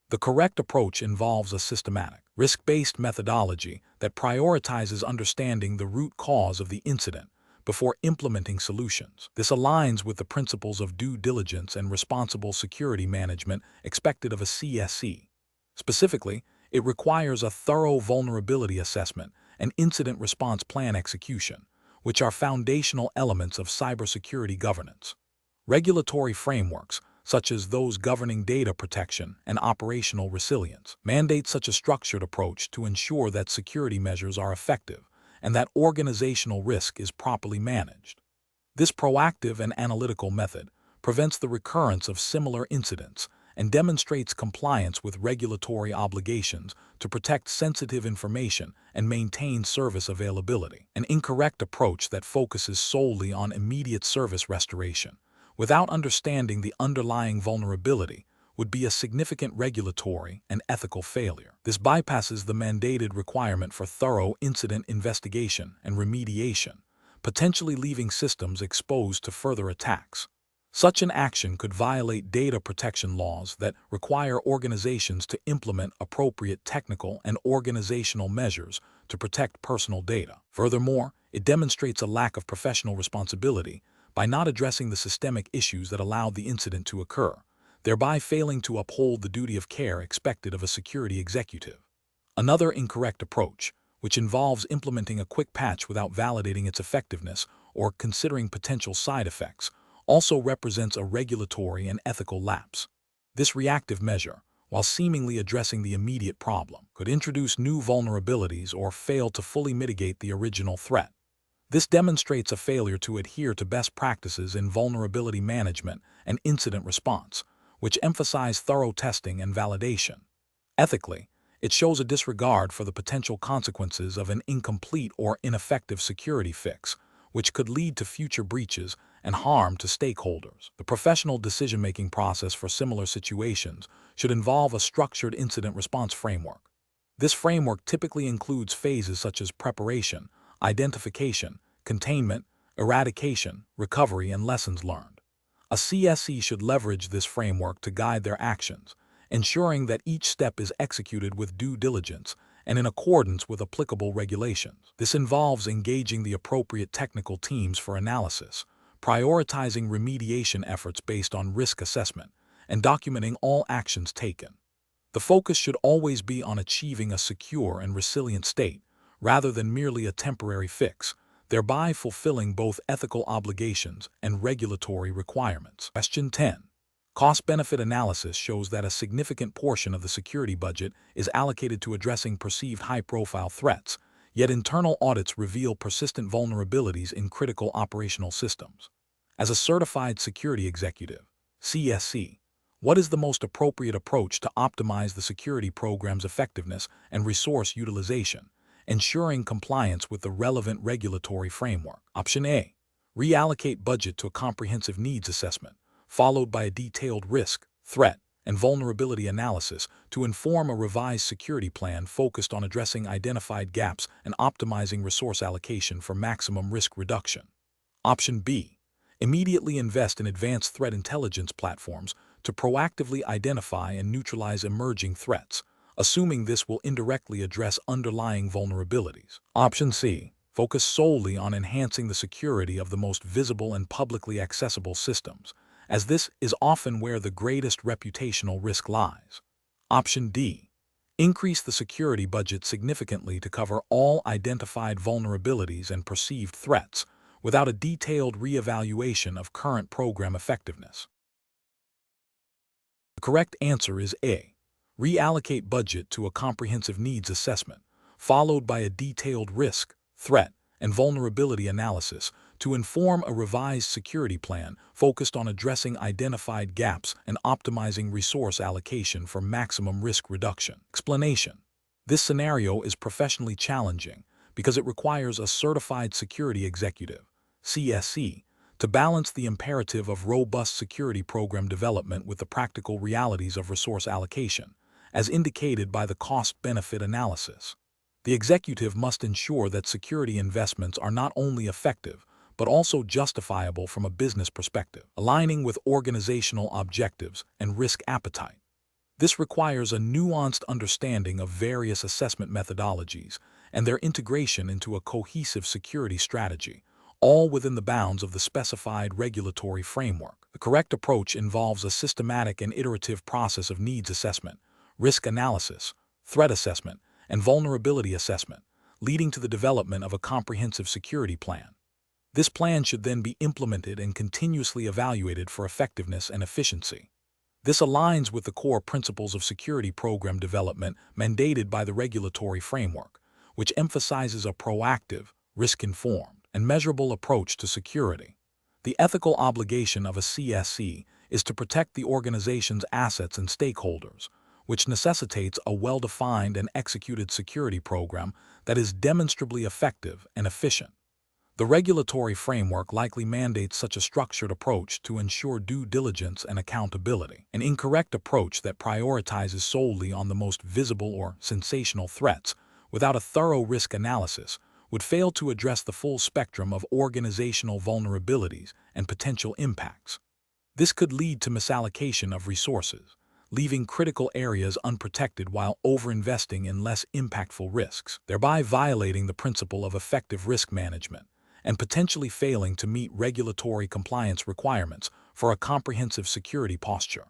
The correct approach involves a systematic, risk-based methodology that prioritizes understanding the root cause of the incident before implementing solutions. This aligns with the principles of due diligence and responsible security management expected of a CSE. Specifically, it requires a thorough vulnerability assessment and incident response plan execution, which are foundational elements of cybersecurity governance. Regulatory frameworks, such as those governing data protection and operational resilience, mandate such a structured approach to ensure that security measures are effective and that organizational risk is properly managed. This proactive and analytical method prevents the recurrence of similar incidents and demonstrates compliance with regulatory obligations to protect sensitive information and maintain service availability. An incorrect approach that focuses solely on immediate service restoration, without understanding the underlying vulnerability, would be a significant regulatory and ethical failure. This bypasses the mandated requirement for thorough incident investigation and remediation, potentially leaving systems exposed to further attacks. Such an action could violate data protection laws that require organizations to implement appropriate technical and organizational measures to protect personal data. Furthermore, it demonstrates a lack of professional responsibility by not addressing the systemic issues that allowed the incident to occur, thereby failing to uphold the duty of care expected of a security executive. Another incorrect approach, which involves implementing a quick patch without validating its effectiveness or considering potential side effects, also represents a regulatory and ethical lapse. This reactive measure, while seemingly addressing the immediate problem, could introduce new vulnerabilities or fail to fully mitigate the original threat. This demonstrates a failure to adhere to best practices in vulnerability management and incident response, which emphasize thorough testing and validation. Ethically, it shows a disregard for the potential consequences of an incomplete or ineffective security fix, which could lead to future breaches and harm to stakeholders. The professional decision-making process for similar situations should involve a structured incident response framework. This framework typically includes phases such as preparation, identification, containment, eradication, recovery, and lessons learned. A CSE should leverage this framework to guide their actions, ensuring that each step is executed with due diligence and in accordance with applicable regulations. This involves engaging the appropriate technical teams for analysis, prioritizing remediation efforts based on risk assessment, and documenting all actions taken. The focus should always be on achieving a secure and resilient state, rather than merely a temporary fix, thereby fulfilling both ethical obligations and regulatory requirements. Question 10. Cost-benefit analysis shows that a significant portion of the security budget is allocated to addressing perceived high-profile threats, yet internal audits reveal persistent vulnerabilities in critical operational systems. As a certified security executive, CSE, what is the most appropriate approach to optimize the security program's effectiveness and resource utilization, ensuring compliance with the relevant regulatory framework? Option A. Reallocate budget to a comprehensive needs assessment, followed by a detailed risk, threat, and vulnerability analysis to inform a revised security plan focused on addressing identified gaps and optimizing resource allocation for maximum risk reduction. Option B. Immediately invest in advanced threat intelligence platforms to proactively identify and neutralize emerging threats, assuming this will indirectly address underlying vulnerabilities. Option C. Focus solely on enhancing the security of the most visible and publicly accessible systems, as this is often where the greatest reputational risk lies. Option D. Increase the security budget significantly to cover all identified vulnerabilities and perceived threats, without a detailed reevaluation of current program effectiveness. The correct answer is A. Reallocate budget to a comprehensive needs assessment, followed by a detailed risk, threat, and vulnerability analysis to inform a revised security plan focused on addressing identified gaps and optimizing resource allocation for maximum risk reduction. Explanation: this scenario is professionally challenging because it requires a certified security executive, CSE, to balance the imperative of robust security program development with the practical realities of resource allocation, as indicated by the cost-benefit analysis. The executive must ensure that security investments are not only effective, but also justifiable from a business perspective, aligning with organizational objectives and risk appetite. This requires a nuanced understanding of various assessment methodologies and their integration into a cohesive security strategy, all within the bounds of the specified regulatory framework. The correct approach involves a systematic and iterative process of needs assessment, risk analysis, threat assessment, and vulnerability assessment, leading to the development of a comprehensive security plan. This plan should then be implemented and continuously evaluated for effectiveness and efficiency. This aligns with the core principles of security program development mandated by the regulatory framework, which emphasizes a proactive, risk-informed, and measurable approach to security. The ethical obligation of a CSE is to protect the organization's assets and stakeholders, which necessitates a well-defined and executed security program that is demonstrably effective and efficient. The regulatory framework likely mandates such a structured approach to ensure due diligence and accountability. An incorrect approach that prioritizes solely on the most visible or sensational threats without a thorough risk analysis would fail to address the full spectrum of organizational vulnerabilities and potential impacts. This could lead to misallocation of resources, leaving critical areas unprotected while overinvesting in less impactful risks, thereby violating the principle of effective risk management and potentially failing to meet regulatory compliance requirements for a comprehensive security posture.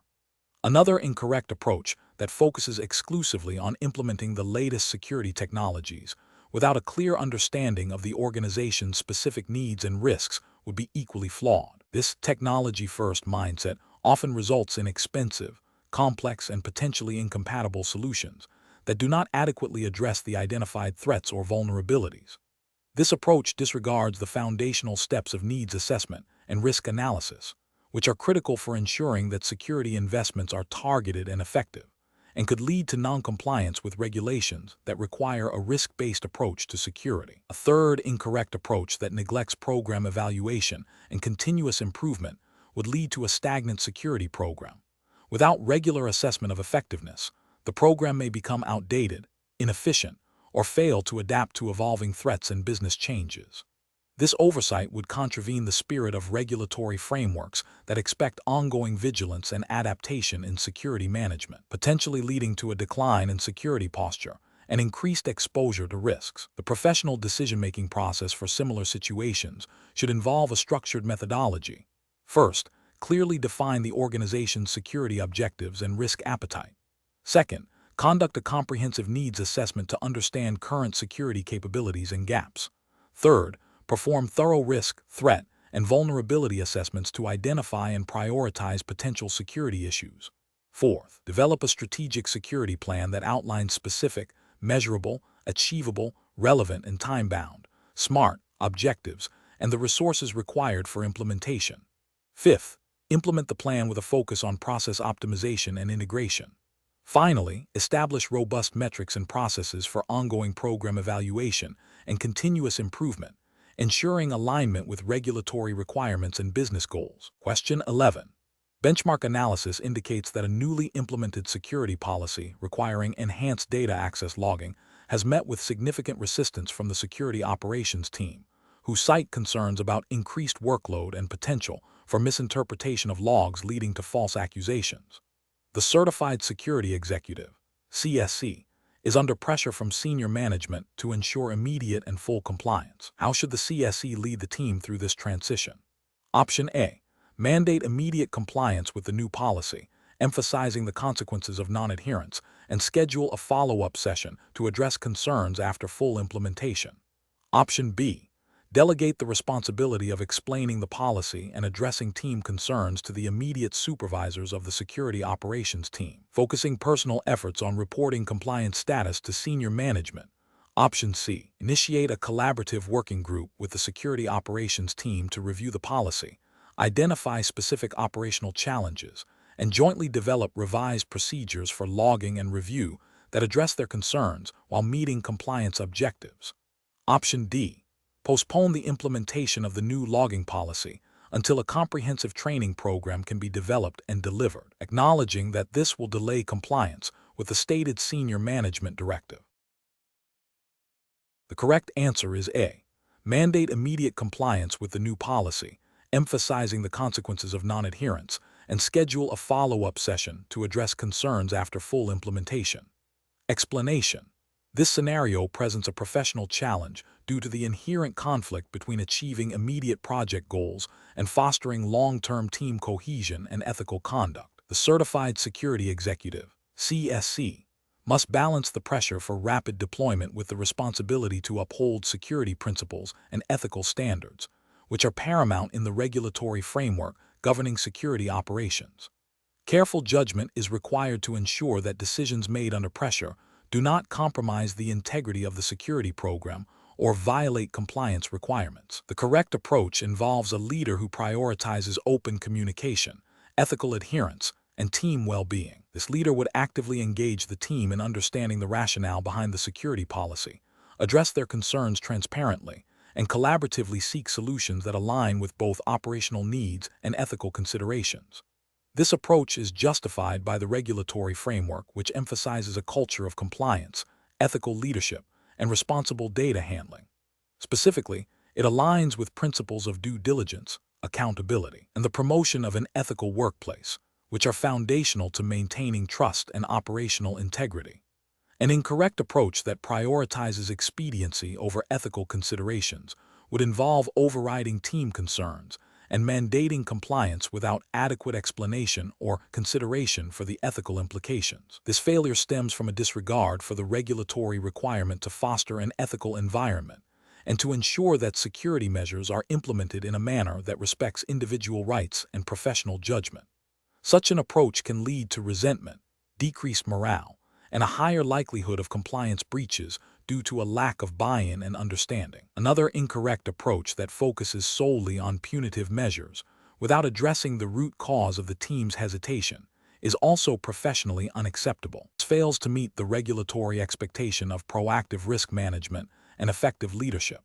Another incorrect approach that focuses exclusively on implementing the latest security technologies without a clear understanding of the organization's specific needs and risks would be equally flawed. This technology-first mindset often results in expensive, complex, and potentially incompatible solutions that do not adequately address the identified threats or vulnerabilities. This approach disregards the foundational steps of needs assessment and risk analysis, which are critical for ensuring that security investments are targeted and effective, and could lead to noncompliance with regulations that require a risk-based approach to security. A third incorrect approach that neglects program evaluation and continuous improvement would lead to a stagnant security program. Without regular assessment of effectiveness, the program may become outdated, inefficient, or fail to adapt to evolving threats and business changes. This oversight would contravene the spirit of regulatory frameworks that expect ongoing vigilance and adaptation in security management, potentially leading to a decline in security posture and increased exposure to risks. The professional decision-making process for similar situations should involve a structured methodology. First, clearly define the organization's security objectives and risk appetite. Second, conduct a comprehensive needs assessment to understand current security capabilities and gaps. Third, perform thorough risk, threat, and vulnerability assessments to identify and prioritize potential security issues. Fourth, develop a strategic security plan that outlines specific, measurable, achievable, relevant, and time-bound, SMART objectives and the resources required for implementation. Fifth, implement the plan with a focus on process optimization and integration. Finally, establish robust metrics and processes for ongoing program evaluation and continuous improvement, ensuring alignment with regulatory requirements and business goals. Question 11. Benchmark analysis indicates that a newly implemented security policy requiring enhanced data access logging has met with significant resistance from the security operations team, who cite concerns about increased workload and potential for misinterpretation of logs leading to false accusations. The Certified Security Executive, CSE, is under pressure from senior management to ensure immediate and full compliance. How should the CSE lead the team through this transition? Option A. Mandate immediate compliance with the new policy, emphasizing the consequences of non-adherence, and schedule a follow-up session to address concerns after full implementation. Option B. Delegate the responsibility of explaining the policy and addressing team concerns to the immediate supervisors of the security operations team, focusing personal efforts on reporting compliance status to senior management. Option C. Initiate a collaborative working group with the security operations team to review the policy, identify specific operational challenges, and jointly develop revised procedures for logging and review that address their concerns while meeting compliance objectives. Option D. Postpone the implementation of the new logging policy until a comprehensive training program can be developed and delivered, acknowledging that this will delay compliance with the stated senior management directive. The correct answer is A. Mandate immediate compliance with the new policy, emphasizing the consequences of non-adherence, and schedule a follow-up session to address concerns after full implementation. Explanation. This scenario presents a professional challenge due to the inherent conflict between achieving immediate project goals and fostering long-term team cohesion and ethical conduct. The Certified Security Executive, CSE, must balance the pressure for rapid deployment with the responsibility to uphold security principles and ethical standards, which are paramount in the regulatory framework governing security operations. Careful judgment is required to ensure that decisions made under pressure do not compromise the integrity of the security program or violate compliance requirements. The correct approach involves a leader who prioritizes open communication, ethical adherence, and team well-being. This leader would actively engage the team in understanding the rationale behind the security policy, address their concerns transparently, and collaboratively seek solutions that align with both operational needs and ethical considerations. This approach is justified by the regulatory framework, which emphasizes a culture of compliance, ethical leadership, and responsible data handling. Specifically, it aligns with principles of due diligence, accountability, and the promotion of an ethical workplace, which are foundational to maintaining trust and operational integrity. An incorrect approach that prioritizes expediency over ethical considerations would involve overriding team concerns and mandating compliance without adequate explanation or consideration for the ethical implications. This failure stems from a disregard for the regulatory requirement to foster an ethical environment and to ensure that security measures are implemented in a manner that respects individual rights and professional judgment. Such an approach can lead to resentment, decreased morale, and a higher likelihood of compliance breaches due to a lack of buy-in and understanding. Another incorrect approach that focuses solely on punitive measures, without addressing the root cause of the team's hesitation, is also professionally unacceptable. It fails to meet the regulatory expectation of proactive risk management and effective leadership.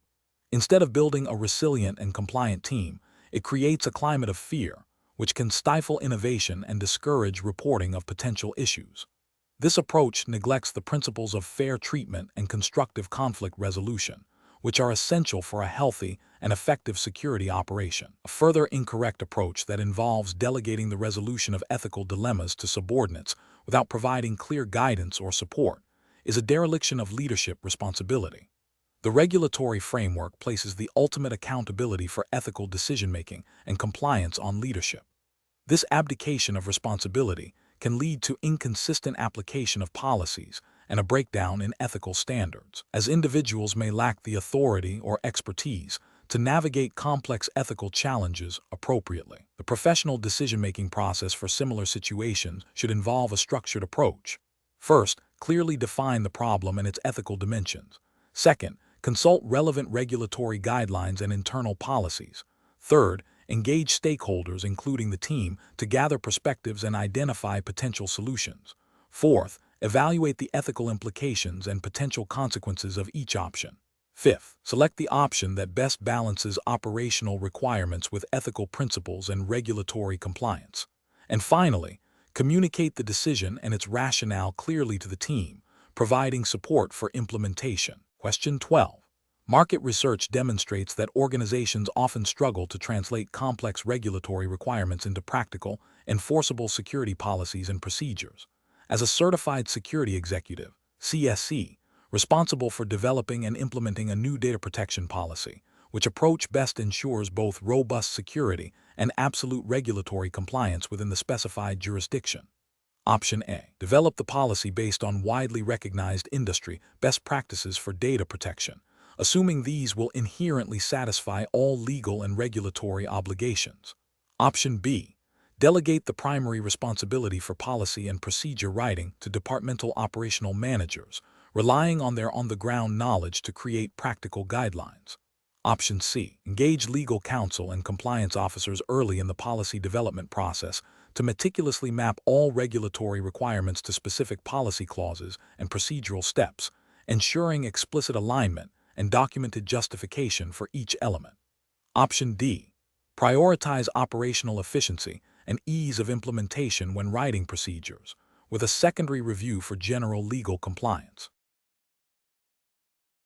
Instead of building a resilient and compliant team, it creates a climate of fear, which can stifle innovation and discourage reporting of potential issues. This approach neglects the principles of fair treatment and constructive conflict resolution, which are essential for a healthy and effective security operation. A further incorrect approach that involves delegating the resolution of ethical dilemmas to subordinates without providing clear guidance or support is a dereliction of leadership responsibility. The regulatory framework places the ultimate accountability for ethical decision-making and compliance on leadership. This abdication of responsibility can lead to inconsistent application of policies and a breakdown in ethical standards, as individuals may lack the authority or expertise to navigate complex ethical challenges appropriately. The professional decision-making process for similar situations should involve a structured approach. First, clearly define the problem and its ethical dimensions. Second, consult relevant regulatory guidelines and internal policies. Third, engage stakeholders, including the team, to gather perspectives and identify potential solutions. Fourth, evaluate the ethical implications and potential consequences of each option. Fifth, select the option that best balances operational requirements with ethical principles and regulatory compliance. And finally, communicate the decision and its rationale clearly to the team, providing support for implementation. Question 12. Market research demonstrates that organizations often struggle to translate complex regulatory requirements into practical, enforceable security policies and procedures. As a certified security executive, CSE, responsible for developing and implementing a new data protection policy, which approach best ensures both robust security and absolute regulatory compliance within the specified jurisdiction. Option A. Develop the policy based on widely recognized industry best practices for data protection, assuming these will inherently satisfy all legal and regulatory obligations. Option B. Delegate the primary responsibility for policy and procedure writing to departmental operational managers, relying on their on-the-ground knowledge to create practical guidelines. Option C. Engage legal counsel and compliance officers early in the policy development process to meticulously map all regulatory requirements to specific policy clauses and procedural steps, ensuring explicit alignment and documented justification for each element. Option D. Prioritize operational efficiency and ease of implementation when writing procedures, with a secondary review for general legal compliance.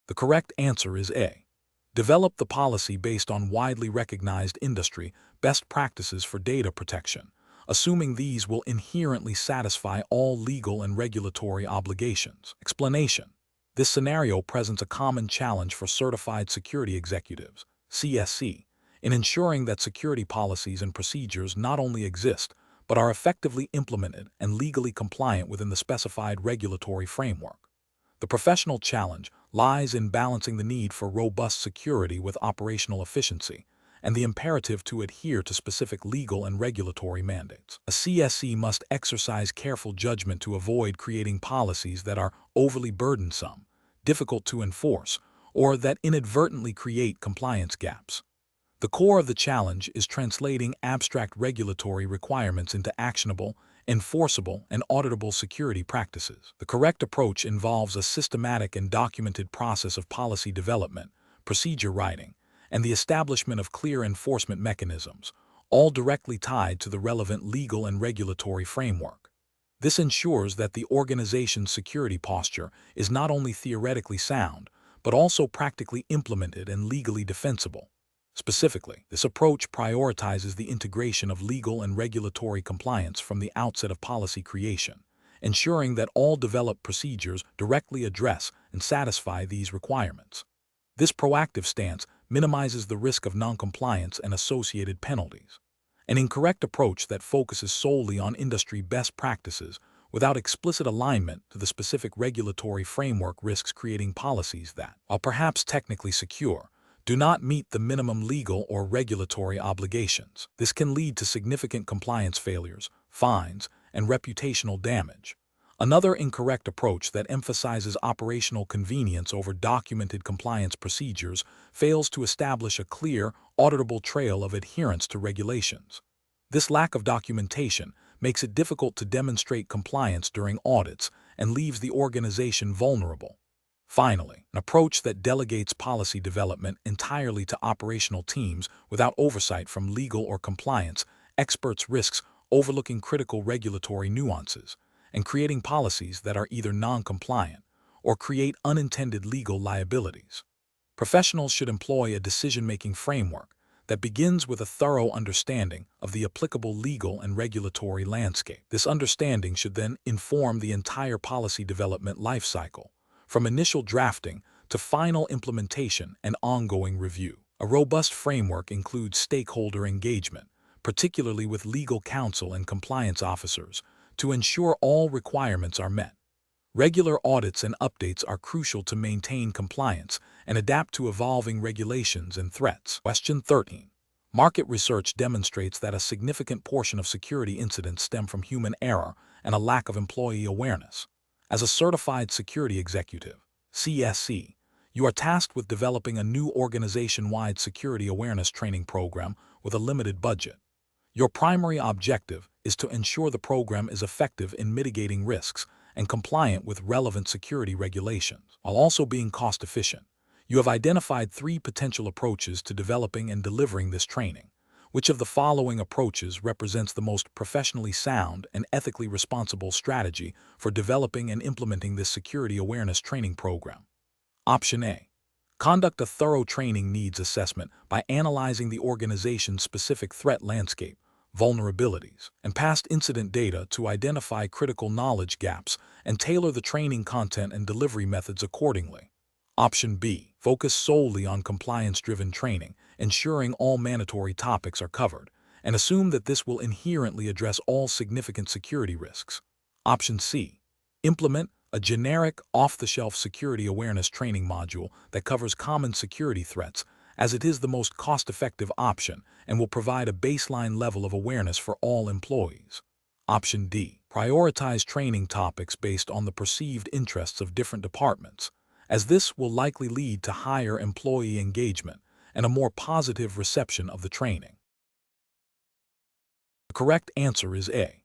The correct answer is A. Develop the policy based on widely recognized industry best practices for data protection, assuming these will inherently satisfy all legal and regulatory obligations. Explanation. This scenario presents a common challenge for certified security executives, CSE, in ensuring that security policies and procedures not only exist, but are effectively implemented and legally compliant within the specified regulatory framework. The professional challenge lies in balancing the need for robust security with operational efficiency and the imperative to adhere to specific legal and regulatory mandates. A CSE must exercise careful judgment to avoid creating policies that are overly burdensome, difficult to enforce, or that inadvertently create compliance gaps. The core of the challenge is translating abstract regulatory requirements into actionable, enforceable, and auditable security practices. The correct approach involves a systematic and documented process of policy development, procedure writing, and the establishment of clear enforcement mechanisms, all directly tied to the relevant legal and regulatory framework. This ensures that the organization's security posture is not only theoretically sound, but also practically implemented and legally defensible. Specifically, this approach prioritizes the integration of legal and regulatory compliance from the outset of policy creation, ensuring that all developed procedures directly address and satisfy these requirements. This proactive stance minimizes the risk of noncompliance and associated penalties. An incorrect approach that focuses solely on industry best practices without explicit alignment to the specific regulatory framework risks creating policies that, while perhaps technically secure, do not meet the minimum legal or regulatory obligations. This can lead to significant compliance failures, fines, and reputational damage. Another incorrect approach that emphasizes operational convenience over documented compliance procedures fails to establish a clear, auditable trail of adherence to regulations. This lack of documentation makes it difficult to demonstrate compliance during audits and leaves the organization vulnerable. Finally, an approach that delegates policy development entirely to operational teams without oversight from legal or compliance experts risks overlooking critical regulatory nuances and creating policies that are either non-compliant or create unintended legal liabilities. Professionals should employ a decision-making framework that begins with a thorough understanding of the applicable legal and regulatory landscape. This understanding should then inform the entire policy development lifecycle, from initial drafting to final implementation and ongoing review. A robust framework includes stakeholder engagement, particularly with legal counsel and compliance officers, to ensure all requirements are met. Regular audits and updates are crucial to maintain compliance and adapt to evolving regulations and threats. Question 13. Market research demonstrates that a significant portion of security incidents stem from human error and a lack of employee awareness. As a certified security executive, CSE, you are tasked with developing a new organization-wide security awareness training program with a limited budget. Your primary objective is to ensure the program is effective in mitigating risks and compliant with relevant security regulations, while also being cost-efficient. You have identified 3 potential approaches to developing and delivering this training. Which of the following approaches represents the most professionally sound and ethically responsible strategy for developing and implementing this security awareness training program? Option A. Conduct a thorough training needs assessment by analyzing the organization's specific threat landscape, vulnerabilities, and past incident data to identify critical knowledge gaps and tailor the training content and delivery methods accordingly. Option B. Focus solely on compliance-driven training, ensuring all mandatory topics are covered, and assume that this will inherently address all significant security risks. Option C. Implement a generic, off-the-shelf security awareness training module that covers common security threats, as it is the most cost-effective option and will provide a baseline level of awareness for all employees. Option D. Prioritize training topics based on the perceived interests of different departments, as this will likely lead to higher employee engagement and a more positive reception of the training. The correct answer is A.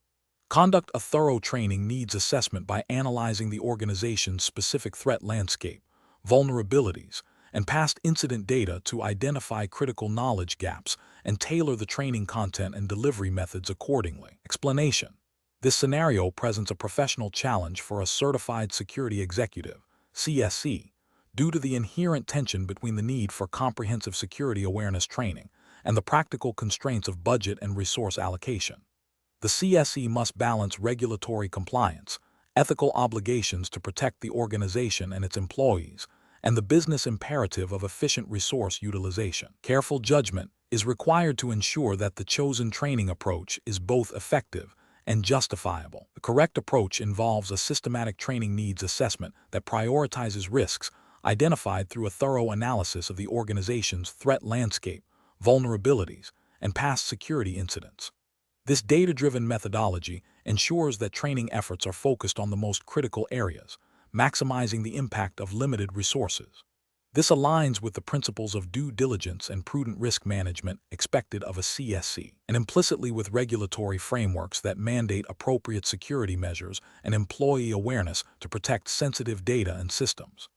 Conduct a thorough training needs assessment by analyzing the organization's specific threat landscape, vulnerabilities, and past incident data to identify critical knowledge gaps and tailor the training content and delivery methods accordingly. Explanation. This scenario presents a professional challenge for a certified security executive, CSE, due to the inherent tension between the need for comprehensive security awareness training and the practical constraints of budget and resource allocation. The CSE must balance regulatory compliance, ethical obligations to protect the organization and its employees, and the business imperative of efficient resource utilization. Careful judgment is required to ensure that the chosen training approach is both effective and justifiable. The correct approach involves a systematic training needs assessment that prioritizes risks identified through a thorough analysis of the organization's threat landscape, vulnerabilities, and past security incidents. This data-driven methodology ensures that training efforts are focused on the most critical areas, maximizing the impact of limited resources. This aligns with the principles of due diligence and prudent risk management expected of a CSE, and implicitly with regulatory frameworks that mandate appropriate security measures and employee awareness to protect sensitive data and systems.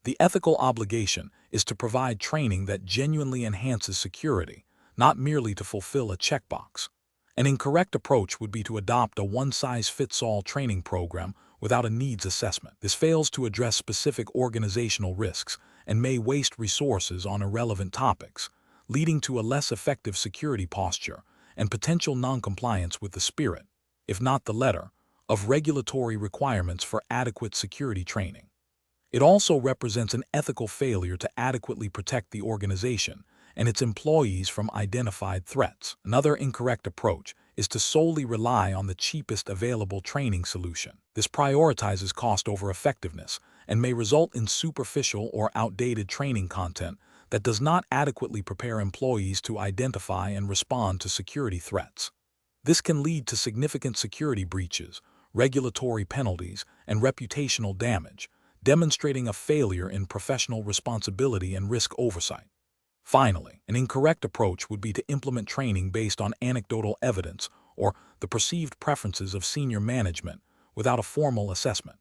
The ethical obligation is to provide training that genuinely enhances security, not merely to fulfill a checkbox. An incorrect approach would be to adopt a one-size-fits-all training program without a needs assessment. This fails to address specific organizational risks and may waste resources on irrelevant topics, leading to a less effective security posture and potential noncompliance with the spirit, if not the letter, of regulatory requirements for adequate security training. It also represents an ethical failure to adequately protect the organization and its employees from identified threats. Another incorrect approach is to solely rely on the cheapest available training solution. This prioritizes cost over effectiveness and may result in superficial or outdated training content that does not adequately prepare employees to identify and respond to security threats. This can lead to significant security breaches, regulatory penalties, and reputational damage, demonstrating a failure in professional responsibility and risk oversight. Finally, an incorrect approach would be to implement training based on anecdotal evidence or the perceived preferences of senior management without a formal assessment.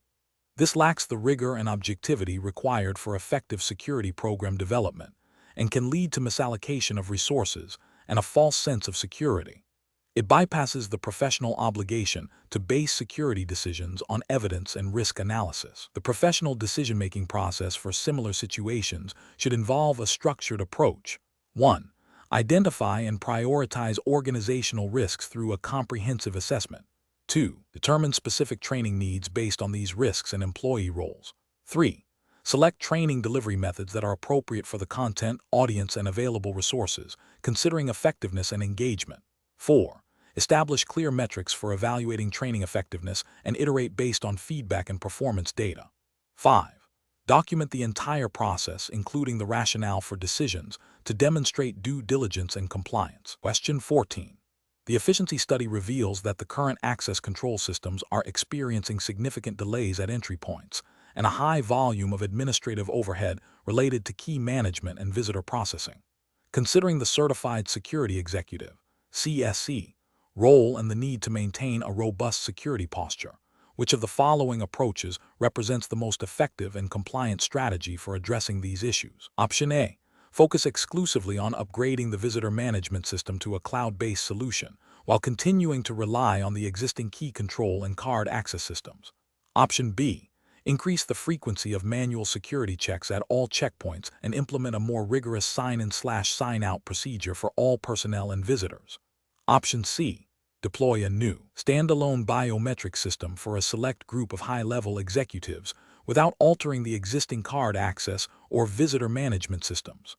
This lacks the rigor and objectivity required for effective security program development and can lead to misallocation of resources and a false sense of security. It bypasses the professional obligation to base security decisions on evidence and risk analysis. The professional decision-making process for similar situations should involve a structured approach. 1. Identify and prioritize organizational risks through a comprehensive assessment. 2. Determine specific training needs based on these risks and employee roles. 3. Select training delivery methods that are appropriate for the content, audience, and available resources, considering effectiveness and engagement. 4. Establish clear metrics for evaluating training effectiveness and iterate based on feedback and performance data. 5. Document the entire process, including the rationale for decisions, to demonstrate due diligence and compliance. Question 14. The efficiency study reveals that the current access control systems are experiencing significant delays at entry points and a high volume of administrative overhead related to key management and visitor processing. Considering the Certified Security Executive (CSE) role and the need to maintain a robust security posture, which of the following approaches represents the most effective and compliant strategy for addressing these issues? Option A. Focus exclusively on upgrading the visitor management system to a cloud-based solution, while continuing to rely on the existing key control and card access systems. Option B. Increase the frequency of manual security checks at all checkpoints and implement a more rigorous sign-in/sign-out procedure for all personnel and visitors. Option C. Deploy a new, standalone biometric system for a select group of high-level executives without altering the existing card access or visitor management systems.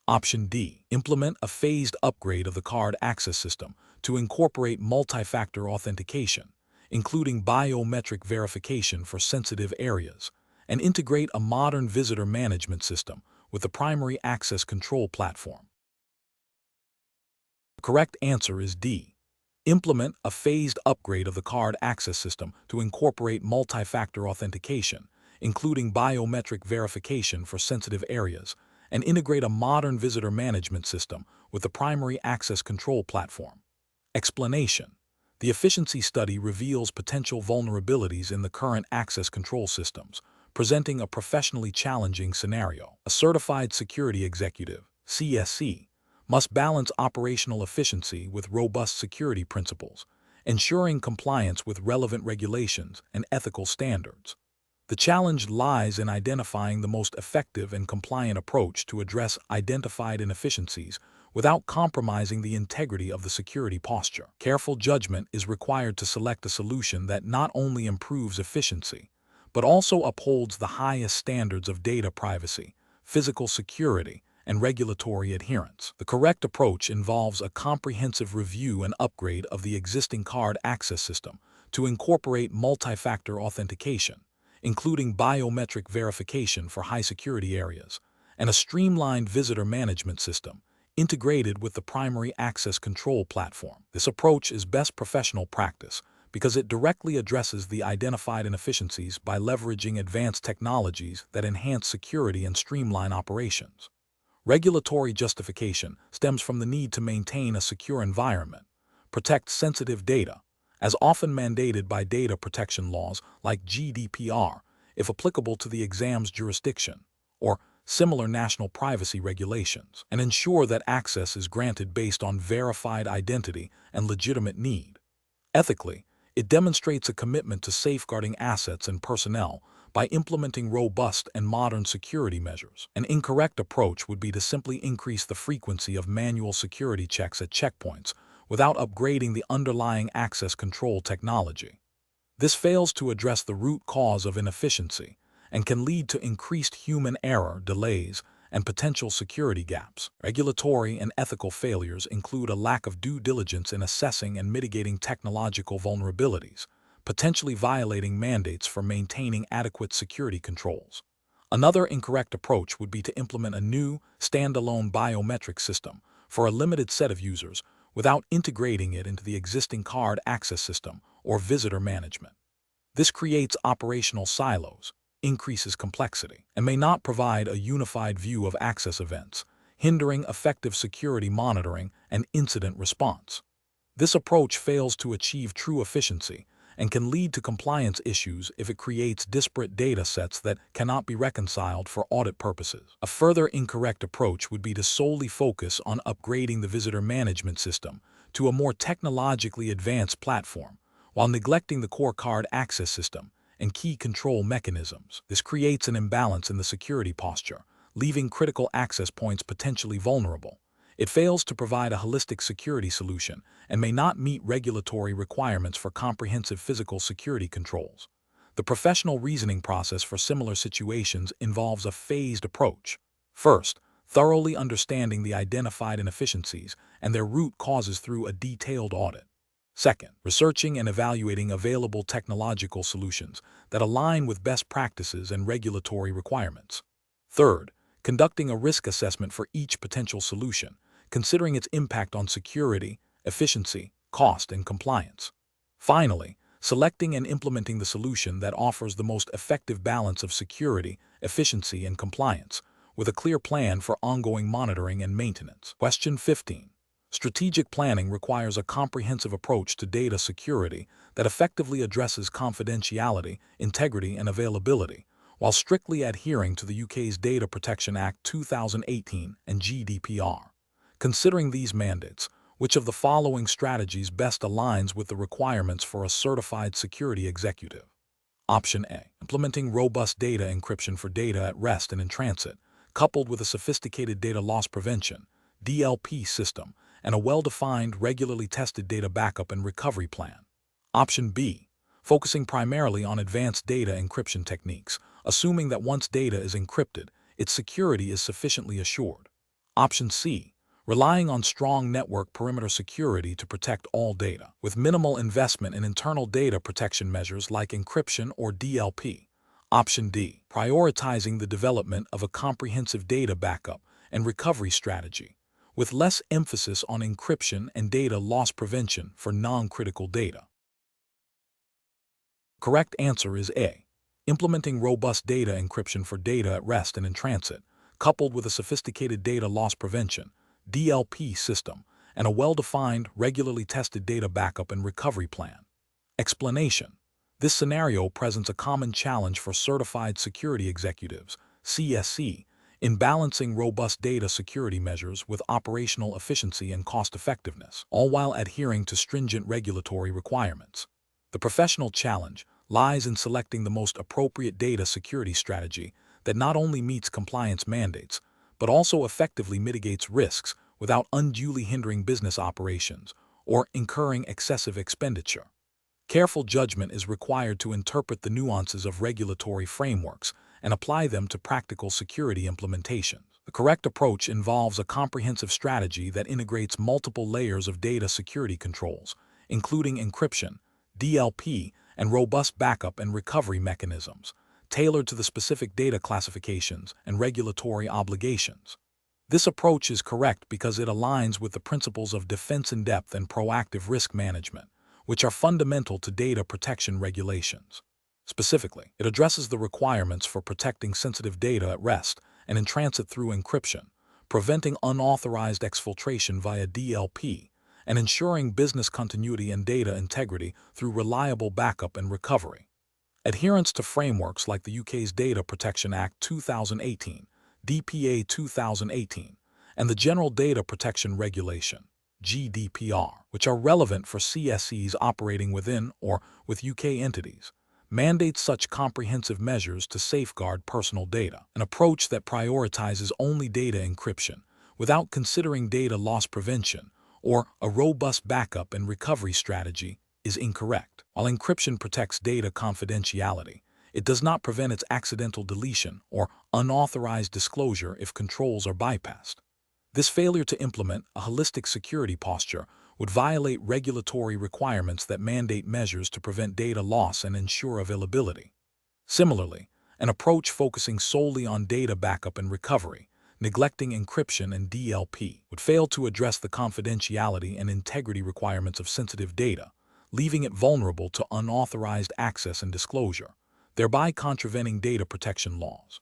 Option D. Implement a phased upgrade of the card access system to incorporate multi-factor authentication, including biometric verification for sensitive areas, and integrate a modern visitor management system with the primary access control platform. The correct answer is D. Implement a phased upgrade of the card access system to incorporate multi-factor authentication, including biometric verification for sensitive areas, and integrate a modern visitor management system with the primary access control platform. Explanation. The efficiency study reveals potential vulnerabilities in the current access control systems, presenting a professionally challenging scenario. A certified security executive, CSE, must balance operational efficiency with robust security principles, ensuring compliance with relevant regulations and ethical standards. The challenge lies in identifying the most effective and compliant approach to address identified inefficiencies without compromising the integrity of the security posture. Careful judgment is required to select a solution that not only improves efficiency, but also upholds the highest standards of data privacy, physical security, and regulatory adherence. The correct approach involves a comprehensive review and upgrade of the existing card access system to incorporate multi-factor authentication, including biometric verification for high-security areas, and a streamlined visitor management system integrated with the primary access control platform. This approach is best professional practice because it directly addresses the identified inefficiencies by leveraging advanced technologies that enhance security and streamline operations. Regulatory justification stems from the need to maintain a secure environment, protect sensitive data, as often mandated by data protection laws like GDPR, if applicable to the exam's jurisdiction, or similar national privacy regulations, and ensure that access is granted based on verified identity and legitimate need. Ethically, it demonstrates a commitment to safeguarding assets and personnel by implementing robust and modern security measures. An incorrect approach would be to simply increase the frequency of manual security checks at checkpoints without upgrading the underlying access control technology. This fails to address the root cause of inefficiency and can lead to increased human error, delays, and potential security gaps. Regulatory and ethical failures include a lack of due diligence in assessing and mitigating technological vulnerabilities, potentially violating mandates for maintaining adequate security controls. Another incorrect approach would be to implement a new, standalone biometric system for a limited set of users without integrating it into the existing card access system or visitor management. This creates operational silos, increases complexity, and may not provide a unified view of access events, hindering effective security monitoring and incident response. This approach fails to achieve true efficiency and can lead to compliance issues if it creates disparate data sets that cannot be reconciled for audit purposes. A further incorrect approach would be to solely focus on upgrading the visitor management system to a more technologically advanced platform, while neglecting the core card access system and key control mechanisms. This creates an imbalance in the security posture, leaving critical access points potentially vulnerable. It fails to provide a holistic security solution and may not meet regulatory requirements for comprehensive physical security controls. The professional reasoning process for similar situations involves a phased approach. First, thoroughly understanding the identified inefficiencies and their root causes through a detailed audit. Second, researching and evaluating available technological solutions that align with best practices and regulatory requirements. Third, conducting a risk assessment for each potential solution, considering its impact on security, efficiency, cost, and compliance. Finally, selecting and implementing the solution that offers the most effective balance of security, efficiency, and compliance, with a clear plan for ongoing monitoring and maintenance. Question 15. Strategic planning requires a comprehensive approach to data security that effectively addresses confidentiality, integrity, and availability, while strictly adhering to the UK's Data Protection Act 2018 and GDPR. Considering these mandates, which of the following strategies best aligns with the requirements for a certified security executive? Option A. Implementing robust data encryption for data at rest and in transit, coupled with a sophisticated data loss prevention (DLP) system and a well-defined, regularly tested data backup and recovery plan. Option B. Focusing primarily on advanced data encryption techniques, assuming that once data is encrypted, its security is sufficiently assured. Option C. Relying on strong network perimeter security to protect all data, with minimal investment in internal data protection measures like encryption or DLP. Option D. Prioritizing the development of a comprehensive data backup and recovery strategy, with less emphasis on encryption and data loss prevention for non-critical data. Correct answer is A. Implementing robust data encryption for data at rest and in transit, coupled with a sophisticated data loss prevention (DLP) system and a well-defined, regularly tested data backup and recovery plan. Explanation. This scenario presents a common challenge for certified security executives (CSE) in balancing robust data security measures with operational efficiency and cost-effectiveness, all while adhering to stringent regulatory requirements. The professional challenge lies in selecting the most appropriate data security strategy that not only meets compliance mandates, but also effectively mitigates risks without unduly hindering business operations or incurring excessive expenditure. Careful judgment is required to interpret the nuances of regulatory frameworks and apply them to practical security implementations. The correct approach involves a comprehensive strategy that integrates multiple layers of data security controls, including encryption, DLP, and robust backup and recovery mechanisms, tailored to the specific data classifications and regulatory obligations. This approach is correct because it aligns with the principles of defense in depth and proactive risk management, which are fundamental to data protection regulations. Specifically, it addresses the requirements for protecting sensitive data at rest and in transit through encryption, preventing unauthorized exfiltration via DLP, and ensuring business continuity and data integrity through reliable backup and recovery. Adherence to frameworks like the UK's Data Protection Act 2018, DPA 2018, and the General Data Protection Regulation, GDPR, which are relevant for CSEs operating within or with UK entities, mandates such comprehensive measures to safeguard personal data. An approach that prioritizes only data encryption without considering data loss prevention or a robust backup and recovery strategy is incorrect. While encryption protects data confidentiality, it does not prevent its accidental deletion or unauthorized disclosure if controls are bypassed. This failure to implement a holistic security posture would violate regulatory requirements that mandate measures to prevent data loss and ensure availability. Similarly, an approach focusing solely on data backup and recovery, neglecting encryption and DLP, would fail to address the confidentiality and integrity requirements of sensitive data, leaving it vulnerable to unauthorized access and disclosure, thereby contravening data protection laws.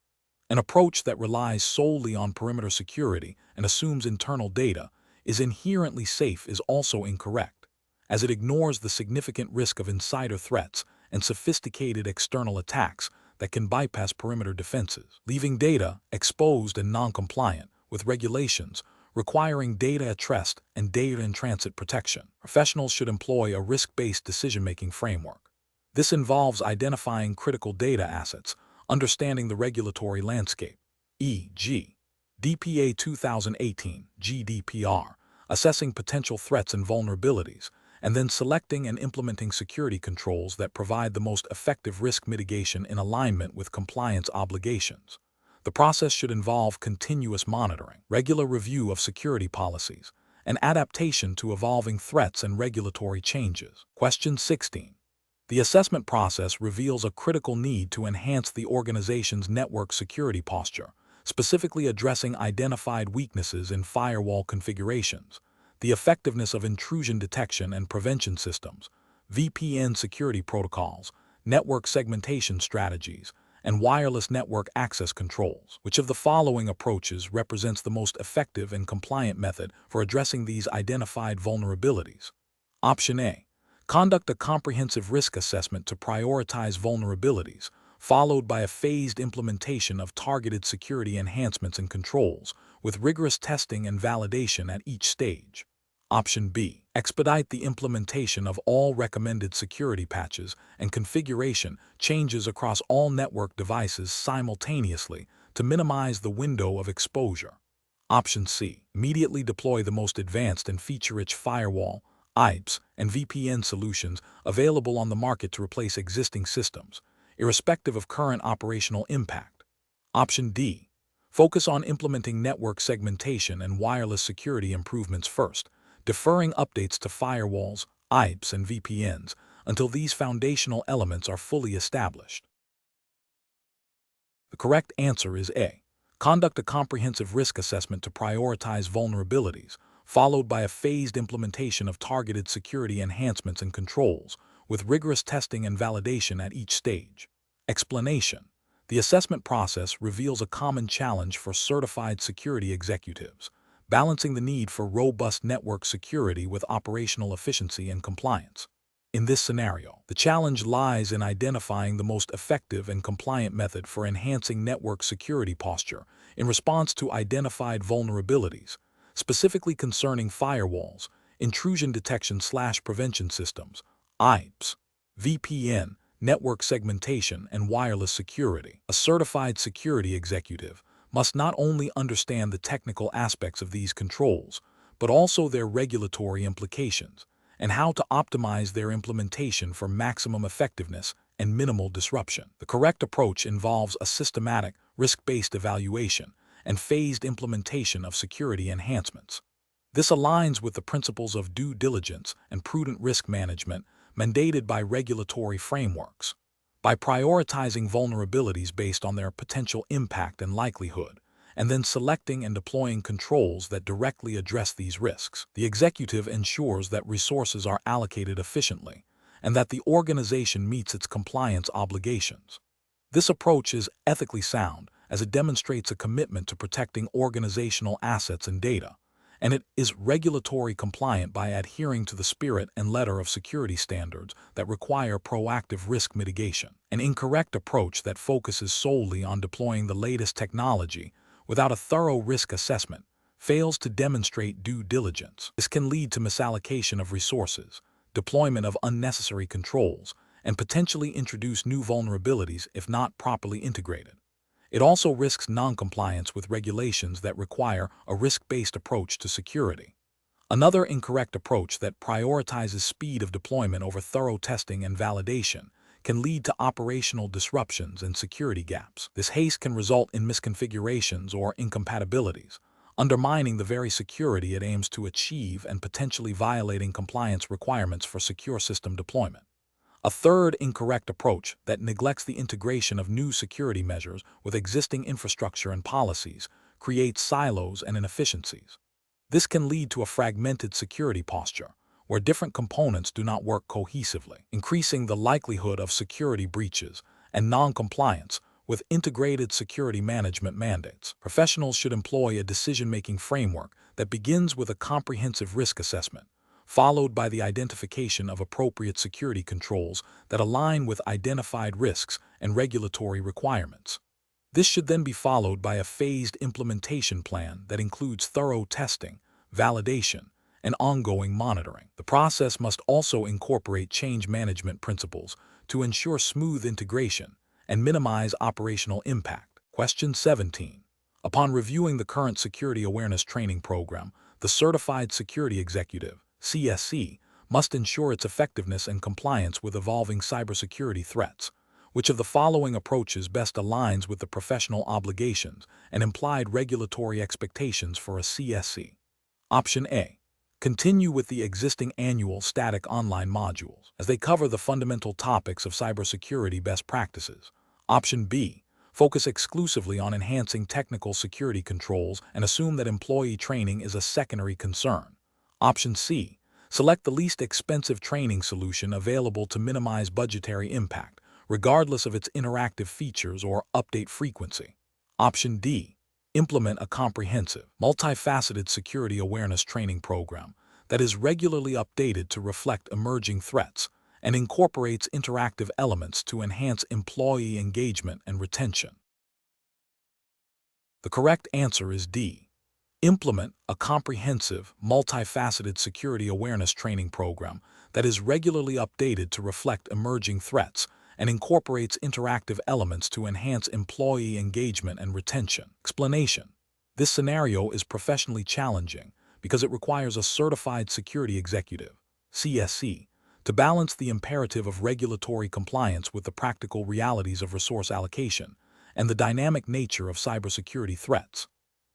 An approach that relies solely on perimeter security and assumes internal data is inherently safe is also incorrect, as it ignores the significant risk of insider threats and sophisticated external attacks that can bypass perimeter defenses, leaving data exposed and non-compliant with regulations requiring data at rest and data in transit protection. Professionals should employ a risk-based decision-making framework. This involves identifying critical data assets, understanding the regulatory landscape, e.g., DPA 2018, GDPR, assessing potential threats and vulnerabilities, and then selecting and implementing security controls that provide the most effective risk mitigation in alignment with compliance obligations. The process should involve continuous monitoring, regular review of security policies, and adaptation to evolving threats and regulatory changes. Question 16. The assessment process reveals a critical need to enhance the organization's network security posture, specifically addressing identified weaknesses in firewall configurations, the effectiveness of intrusion detection and prevention systems, VPN security protocols, network segmentation strategies, and wireless network access controls. Which of the following approaches represents the most effective and compliant method for addressing these identified vulnerabilities? Option A. Conduct a comprehensive risk assessment to prioritize vulnerabilities, followed by a phased implementation of targeted security enhancements and controls, with rigorous testing and validation at each stage. Option B. Expedite the implementation of all recommended security patches and configuration changes across all network devices simultaneously to minimize the window of exposure. Option C. Immediately deploy the most advanced and feature-rich firewall, IPS, and VPN solutions available on the market to replace existing systems, irrespective of current operational impact. Option D. Focus on implementing network segmentation and wireless security improvements first, deferring updates to firewalls, IPS, and VPNs until these foundational elements are fully established. The correct answer is A. Conduct a comprehensive risk assessment to prioritize vulnerabilities, followed by a phased implementation of targeted security enhancements and controls, with rigorous testing and validation at each stage. Explanation. The assessment process reveals a common challenge for certified security executives, balancing the need for robust network security with operational efficiency and compliance. In this scenario, the challenge lies in identifying the most effective and compliant method for enhancing network security posture in response to identified vulnerabilities, specifically concerning firewalls, intrusion detection/prevention systems, IPS, VPN, network segmentation, and wireless security. A certified security executive must not only understand the technical aspects of these controls, but also their regulatory implications and how to optimize their implementation for maximum effectiveness and minimal disruption. The correct approach involves a systematic, risk-based evaluation and phased implementation of security enhancements. This aligns with the principles of due diligence and prudent risk management mandated by regulatory frameworks. By prioritizing vulnerabilities based on their potential impact and likelihood, and then selecting and deploying controls that directly address these risks, the executive ensures that resources are allocated efficiently and that the organization meets its compliance obligations. This approach is ethically sound as it demonstrates a commitment to protecting organizational assets and data, and it is regulatory compliant by adhering to the spirit and letter of security standards that require proactive risk mitigation. An incorrect approach that focuses solely on deploying the latest technology without a thorough risk assessment fails to demonstrate due diligence. This can lead to misallocation of resources, deployment of unnecessary controls, and potentially introduce new vulnerabilities if not properly integrated. It also risks non-compliance with regulations that require a risk-based approach to security. Another incorrect approach that prioritizes speed of deployment over thorough testing and validation can lead to operational disruptions and security gaps. This haste can result in misconfigurations or incompatibilities, undermining the very security it aims to achieve and potentially violating compliance requirements for secure system deployment. A third incorrect approach that neglects the integration of new security measures with existing infrastructure and policies creates silos and inefficiencies. This can lead to a fragmented security posture, where different components do not work cohesively, increasing the likelihood of security breaches and non-compliance with integrated security management mandates. Professionals should employ a decision-making framework that begins with a comprehensive risk assessment, followed by the identification of appropriate security controls that align with identified risks and regulatory requirements. This should then be followed by a phased implementation plan that includes thorough testing, validation, and ongoing monitoring. The process must also incorporate change management principles to ensure smooth integration and minimize operational impact. Question 17. Upon reviewing the current Security Awareness Training Program, the Certified Security Executive, CSE, must ensure its effectiveness and compliance with evolving cybersecurity threats. Which of the following approaches best aligns with the professional obligations and implied regulatory expectations for a CSE? Option A. Continue with the existing annual static online modules, as they cover the fundamental topics of cybersecurity best practices. Option B. Focus exclusively on enhancing technical security controls and assume that employee training is a secondary concern. Option C. Select the least expensive training solution available to minimize budgetary impact, regardless of its interactive features or update frequency. Option D. Implement a comprehensive, multifaceted security awareness training program that is regularly updated to reflect emerging threats and incorporates interactive elements to enhance employee engagement and retention. The correct answer is D. Implement a comprehensive, multifaceted security awareness training program that is regularly updated to reflect emerging threats and incorporates interactive elements to enhance employee engagement and retention. Explanation. This scenario is professionally challenging because it requires a certified security executive, CSE, to balance the imperative of regulatory compliance with the practical realities of resource allocation and the dynamic nature of cybersecurity threats.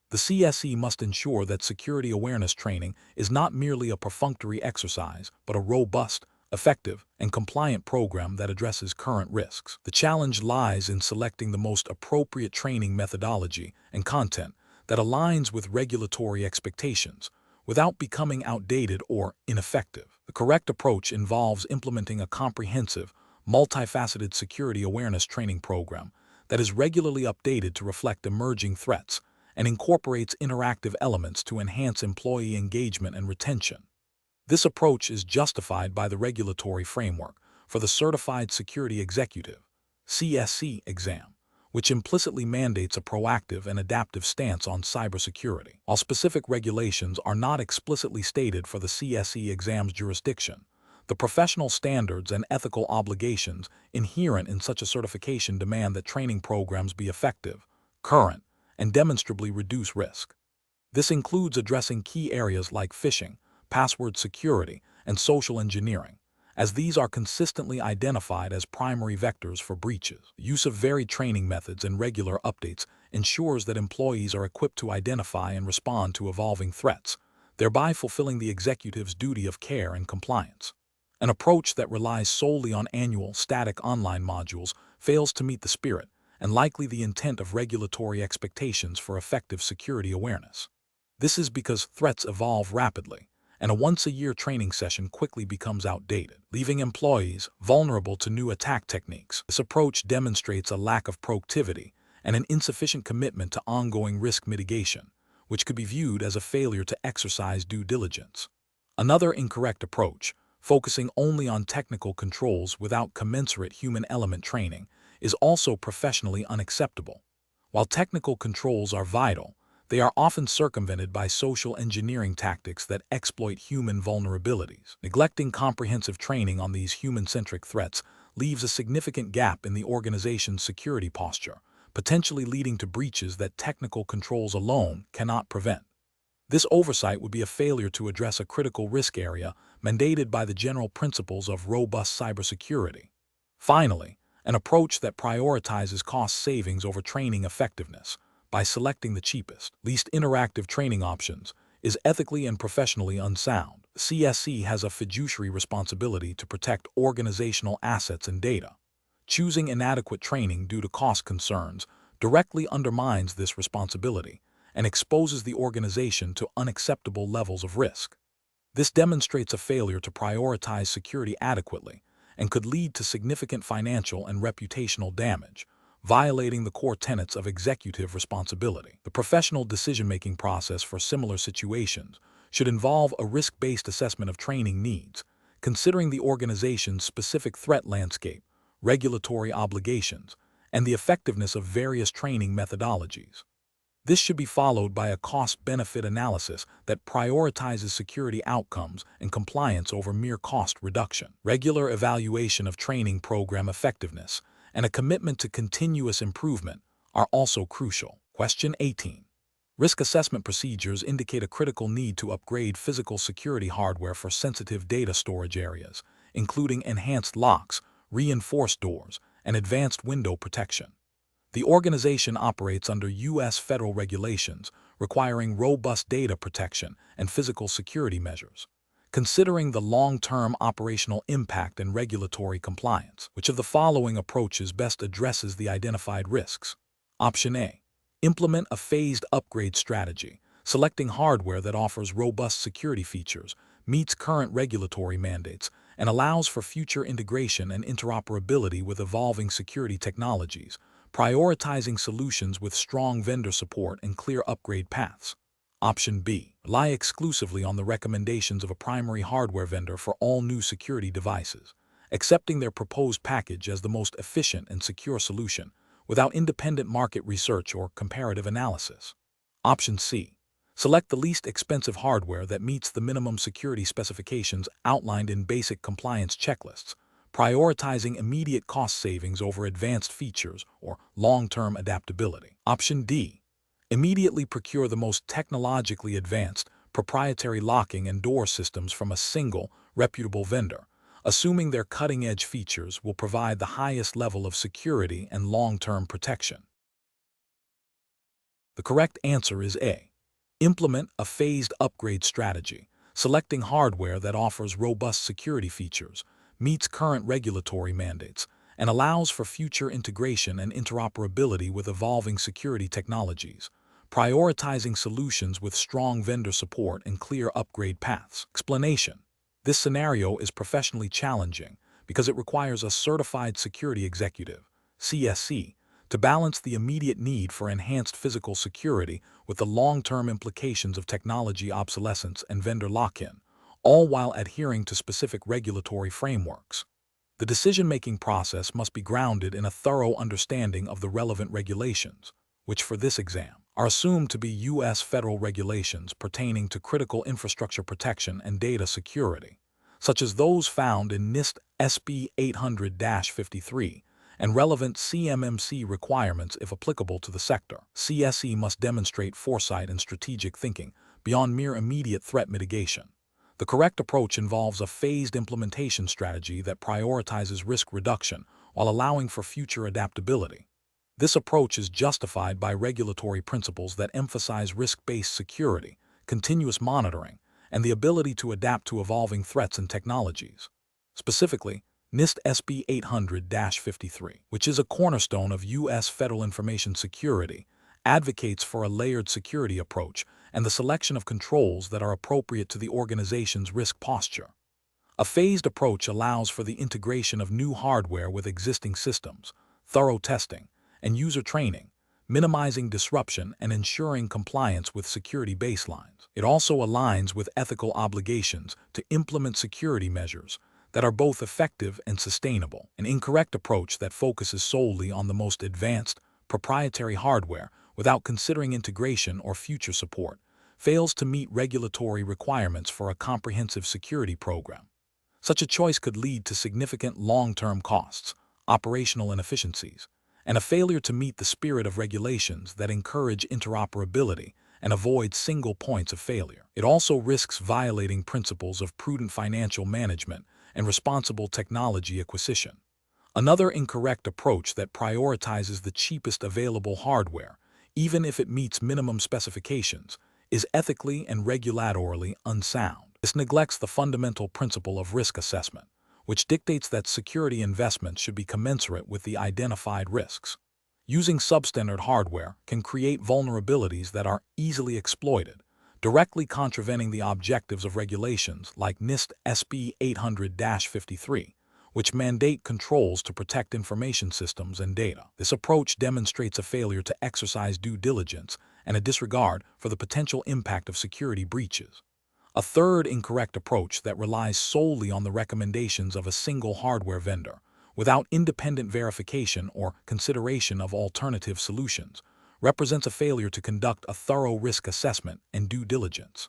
The CSE must ensure that security awareness training is not merely a perfunctory exercise, but a robust, effective, and compliant program that addresses current risks. The challenge lies in selecting the most appropriate training methodology and content that aligns with regulatory expectations without becoming outdated or ineffective. The correct approach involves implementing a comprehensive, multifaceted security awareness training program that is regularly updated to reflect emerging threats and incorporates interactive elements to enhance employee engagement and retention. This approach is justified by the regulatory framework for the Certified Security Executive, CSE exam, which implicitly mandates a proactive and adaptive stance on cybersecurity. While specific regulations are not explicitly stated for the CSE exam's jurisdiction, the professional standards and ethical obligations inherent in such a certification demand that training programs be effective, current, and demonstrably reduce risk. This includes addressing key areas like phishing, password security, and social engineering, as these are consistently identified as primary vectors for breaches. The use of varied training methods and regular updates ensures that employees are equipped to identify and respond to evolving threats, thereby fulfilling the executive's duty of care and compliance. An approach that relies solely on annual, static online modules fails to meet the spirit and likely the intent of regulatory expectations for effective security awareness. This is because threats evolve rapidly, and a once-a-year training session quickly becomes outdated, leaving employees vulnerable to new attack techniques. This approach demonstrates a lack of proactivity and an insufficient commitment to ongoing risk mitigation, which could be viewed as a failure to exercise due diligence. Another incorrect approach, focusing only on technical controls without commensurate human element training, is also professionally unacceptable. While technical controls are vital, they are often circumvented by social engineering tactics that exploit human vulnerabilities. Neglecting comprehensive training on these human-centric threats leaves a significant gap in the organization's security posture, potentially leading to breaches that technical controls alone cannot prevent. This oversight would be a failure to address a critical risk area mandated by the general principles of robust cybersecurity. Finally, an approach that prioritizes cost savings over training effectiveness by selecting the cheapest, least interactive training options is ethically and professionally unsound. The CSE has a fiduciary responsibility to protect organizational assets and data. Choosing inadequate training due to cost concerns directly undermines this responsibility and exposes the organization to unacceptable levels of risk. This demonstrates a failure to prioritize security adequately and could lead to significant financial and reputational damage, violating the core tenets of executive responsibility. The professional decision-making process for similar situations should involve a risk-based assessment of training needs, considering the organization's specific threat landscape, regulatory obligations, and the effectiveness of various training methodologies. This should be followed by a cost-benefit analysis that prioritizes security outcomes and compliance over mere cost reduction. Regular evaluation of training program effectiveness and a commitment to continuous improvement are also crucial. Question 18. Risk assessment procedures indicate a critical need to upgrade physical security hardware for sensitive data storage areas, including enhanced locks, reinforced doors, and advanced window protection. The organization operates under U.S. federal regulations requiring robust data protection and physical security measures. Considering the long-term operational impact and regulatory compliance, which of the following approaches best addresses the identified risks? Option A. Implement a phased upgrade strategy, selecting hardware that offers robust security features, meets current regulatory mandates, and allows for future integration and interoperability with evolving security technologies, prioritizing solutions with strong vendor support and clear upgrade paths. Option B. Rely exclusively on the recommendations of a primary hardware vendor for all new security devices, accepting their proposed package as the most efficient and secure solution, without independent market research or comparative analysis. Option C. Select the least expensive hardware that meets the minimum security specifications outlined in basic compliance checklists, prioritizing immediate cost savings over advanced features or long-term adaptability. Option D. Immediately procure the most technologically advanced, proprietary locking and door systems from a single, reputable vendor, assuming their cutting-edge features will provide the highest level of security and long-term protection. The correct answer is A. Implement a phased upgrade strategy, selecting hardware that offers robust security features, meets current regulatory mandates, and allows for future integration and interoperability with evolving security technologies, prioritizing solutions with strong vendor support and clear upgrade paths. Explanation: this scenario is professionally challenging because it requires a certified security executive, CSE, to balance the immediate need for enhanced physical security with the long-term implications of technology obsolescence and vendor lock-in, all while adhering to specific regulatory frameworks. The decision-making process must be grounded in a thorough understanding of the relevant regulations, which for this exam are assumed to be U.S. federal regulations pertaining to critical infrastructure protection and data security, such as those found in NIST SB 800-53 and relevant CMMC requirements if applicable to the sector. CSE must demonstrate foresight and strategic thinking beyond mere immediate threat mitigation. The correct approach involves a phased implementation strategy that prioritizes risk reduction while allowing for future adaptability. This approach is justified by regulatory principles that emphasize risk-based security, continuous monitoring, and the ability to adapt to evolving threats and technologies. Specifically, NIST SB 800-53, which is a cornerstone of U.S. federal information security, advocates for a layered security approach and the selection of controls that are appropriate to the organization's risk posture. A phased approach allows for the integration of new hardware with existing systems, thorough testing, and user training, minimizing disruption and ensuring compliance with security baselines. It also aligns with ethical obligations to implement security measures that are both effective and sustainable. An incorrect approach that focuses solely on the most advanced, proprietary hardware without considering integration or future support fails to meet regulatory requirements for a comprehensive security program. Such a choice could lead to significant long-term costs, operational inefficiencies, and a failure to meet the spirit of regulations that encourage interoperability and avoid single points of failure. It also risks violating principles of prudent financial management and responsible technology acquisition. Another incorrect approach that prioritizes the cheapest available hardware, even if it meets minimum specifications, is ethically and regulatorily unsound. This neglects the fundamental principle of risk assessment, which dictates that security investments should be commensurate with the identified risks. Using substandard hardware can create vulnerabilities that are easily exploited, directly contravening the objectives of regulations like NIST SB 800-53, which mandate controls to protect information systems and data. This approach demonstrates a failure to exercise due diligence and a disregard for the potential impact of security breaches. A third incorrect approach that relies solely on the recommendations of a single hardware vendor, without independent verification or consideration of alternative solutions, represents a failure to conduct a thorough risk assessment and due diligence.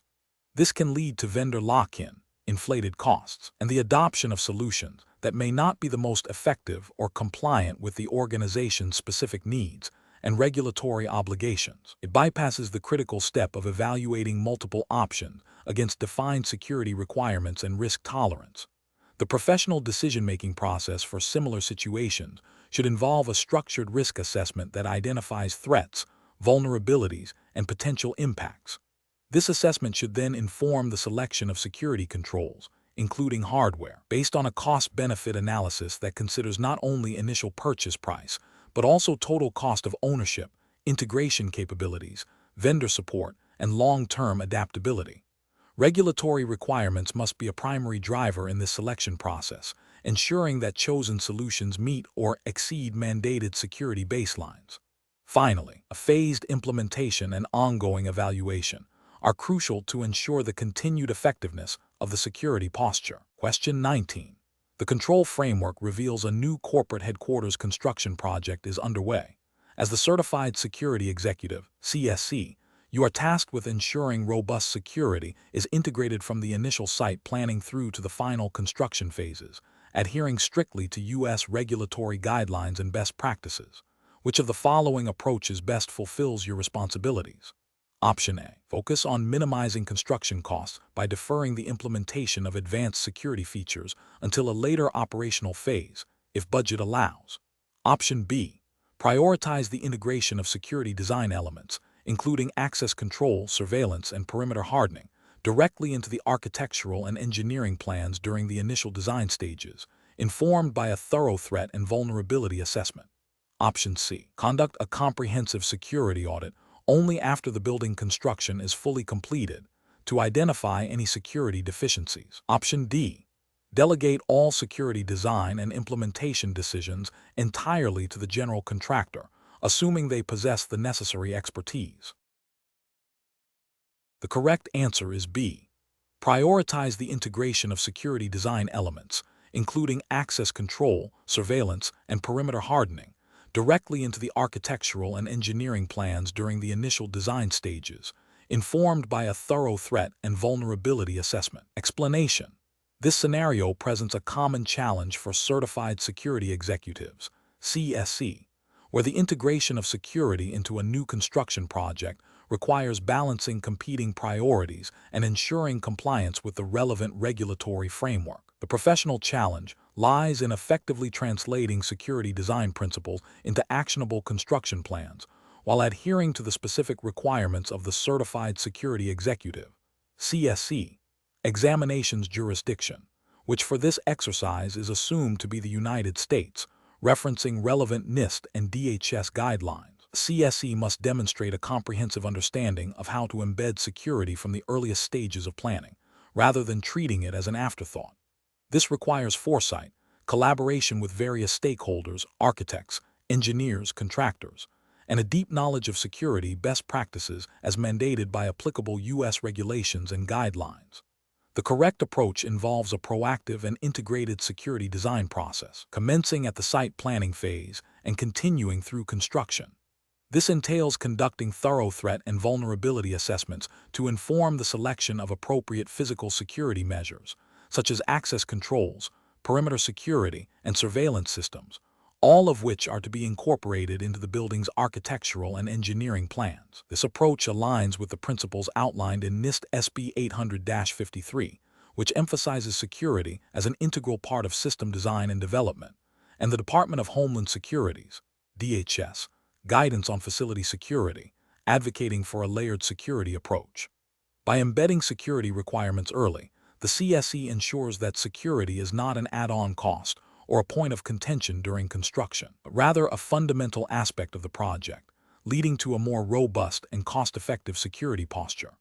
This can lead to vendor lock-in, inflated costs, and the adoption of solutions that may not be the most effective or compliant with the organization's specific needs and regulatory obligations. It bypasses the critical step of evaluating multiple options against defined security requirements and risk tolerance. The professional decision-making process for similar situations should involve a structured risk assessment that identifies threats, vulnerabilities, and potential impacts. This assessment should then inform the selection of security controls, including hardware, based on a cost-benefit analysis that considers not only initial purchase price, but also total cost of ownership, integration capabilities, vendor support, and long-term adaptability. Regulatory requirements must be a primary driver in this selection process, ensuring that chosen solutions meet or exceed mandated security baselines. Finally, a phased implementation and ongoing evaluation are crucial to ensure the continued effectiveness of the security posture. Question 19. The control framework reveals a new corporate headquarters construction project is underway. As the Certified Security Executive, CSE, you are tasked with ensuring robust security is integrated from the initial site planning through to the final construction phases, adhering strictly to U.S. regulatory guidelines and best practices. Which of the following approaches best fulfills your responsibilities? Option A. Focus on minimizing construction costs by deferring the implementation of advanced security features until a later operational phase, if budget allows. Option B. Prioritize the integration of security design elements, including access control, surveillance, and perimeter hardening, directly into the architectural and engineering plans during the initial design stages, informed by a thorough threat and vulnerability assessment. Option C. Conduct a comprehensive security audit only after the building construction is fully completed to identify any security deficiencies. Option D. Delegate all security design and implementation decisions entirely to the general contractor, assuming they possess the necessary expertise. The correct answer is B. Prioritize the integration of security design elements, including access control, surveillance, and perimeter hardening, directly into the architectural and engineering plans during the initial design stages, informed by a thorough threat and vulnerability assessment. Explanation. This scenario presents a common challenge for certified security executives, CSE, where the integration of security into a new construction project requires balancing competing priorities and ensuring compliance with the relevant regulatory framework. The professional challenge lies in effectively translating security design principles into actionable construction plans while adhering to the specific requirements of the Certified Security Executive, CSE, examinations jurisdiction, which for this exercise is assumed to be the United States, referencing relevant NIST and DHS guidelines. CSE must demonstrate a comprehensive understanding of how to embed security from the earliest stages of planning, rather than treating it as an afterthought. This requires foresight, collaboration with various stakeholders, architects, engineers, contractors, and a deep knowledge of security best practices as mandated by applicable U.S. regulations and guidelines. The correct approach involves a proactive and integrated security design process, commencing at the site planning phase and continuing through construction. This entails conducting thorough threat and vulnerability assessments to inform the selection of appropriate physical security measures, such as access controls, perimeter security, and surveillance systems, all of which are to be incorporated into the building's architectural and engineering plans. This approach aligns with the principles outlined in NIST SB 800-53, which emphasizes security as an integral part of system design and development, and the Department of Homeland Security's, DHS, guidance on facility security, advocating for a layered security approach. By embedding security requirements early, the CSE ensures that security is not an add-on cost or a point of contention during construction, but rather a fundamental aspect of the project, leading to a more robust and cost-effective security posture.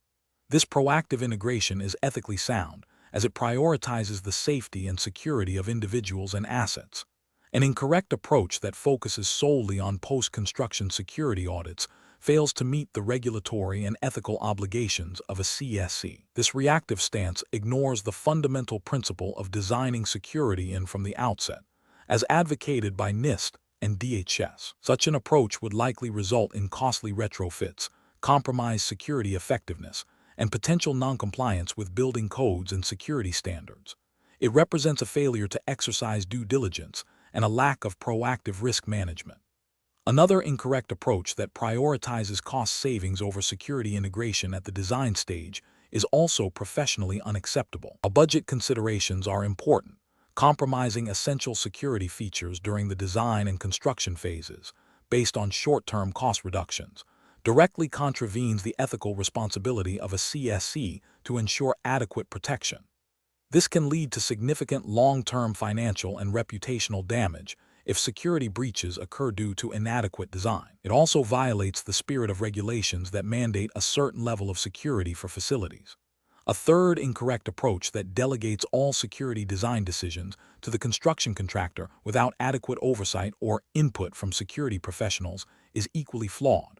This proactive integration is ethically sound, as it prioritizes the safety and security of individuals and assets. An incorrect approach that focuses solely on post-construction security audits fails to meet the regulatory and ethical obligations of a CSE. This reactive stance ignores the fundamental principle of designing security in from the outset, as advocated by NIST and DHS. Such an approach would likely result in costly retrofits, compromised security effectiveness, and potential noncompliance with building codes and security standards. It represents a failure to exercise due diligence and a lack of proactive risk management. Another incorrect approach that prioritizes cost savings over security integration at the design stage is also professionally unacceptable. While budget considerations are important, compromising essential security features during the design and construction phases, based on short-term cost reductions, directly contravenes the ethical responsibility of a CSE to ensure adequate protection. This can lead to significant long-term financial and reputational damage if security breaches occur due to inadequate design. It also violates the spirit of regulations that mandate a certain level of security for facilities. A third incorrect approach that delegates all security design decisions to the construction contractor without adequate oversight or input from security professionals is equally flawed.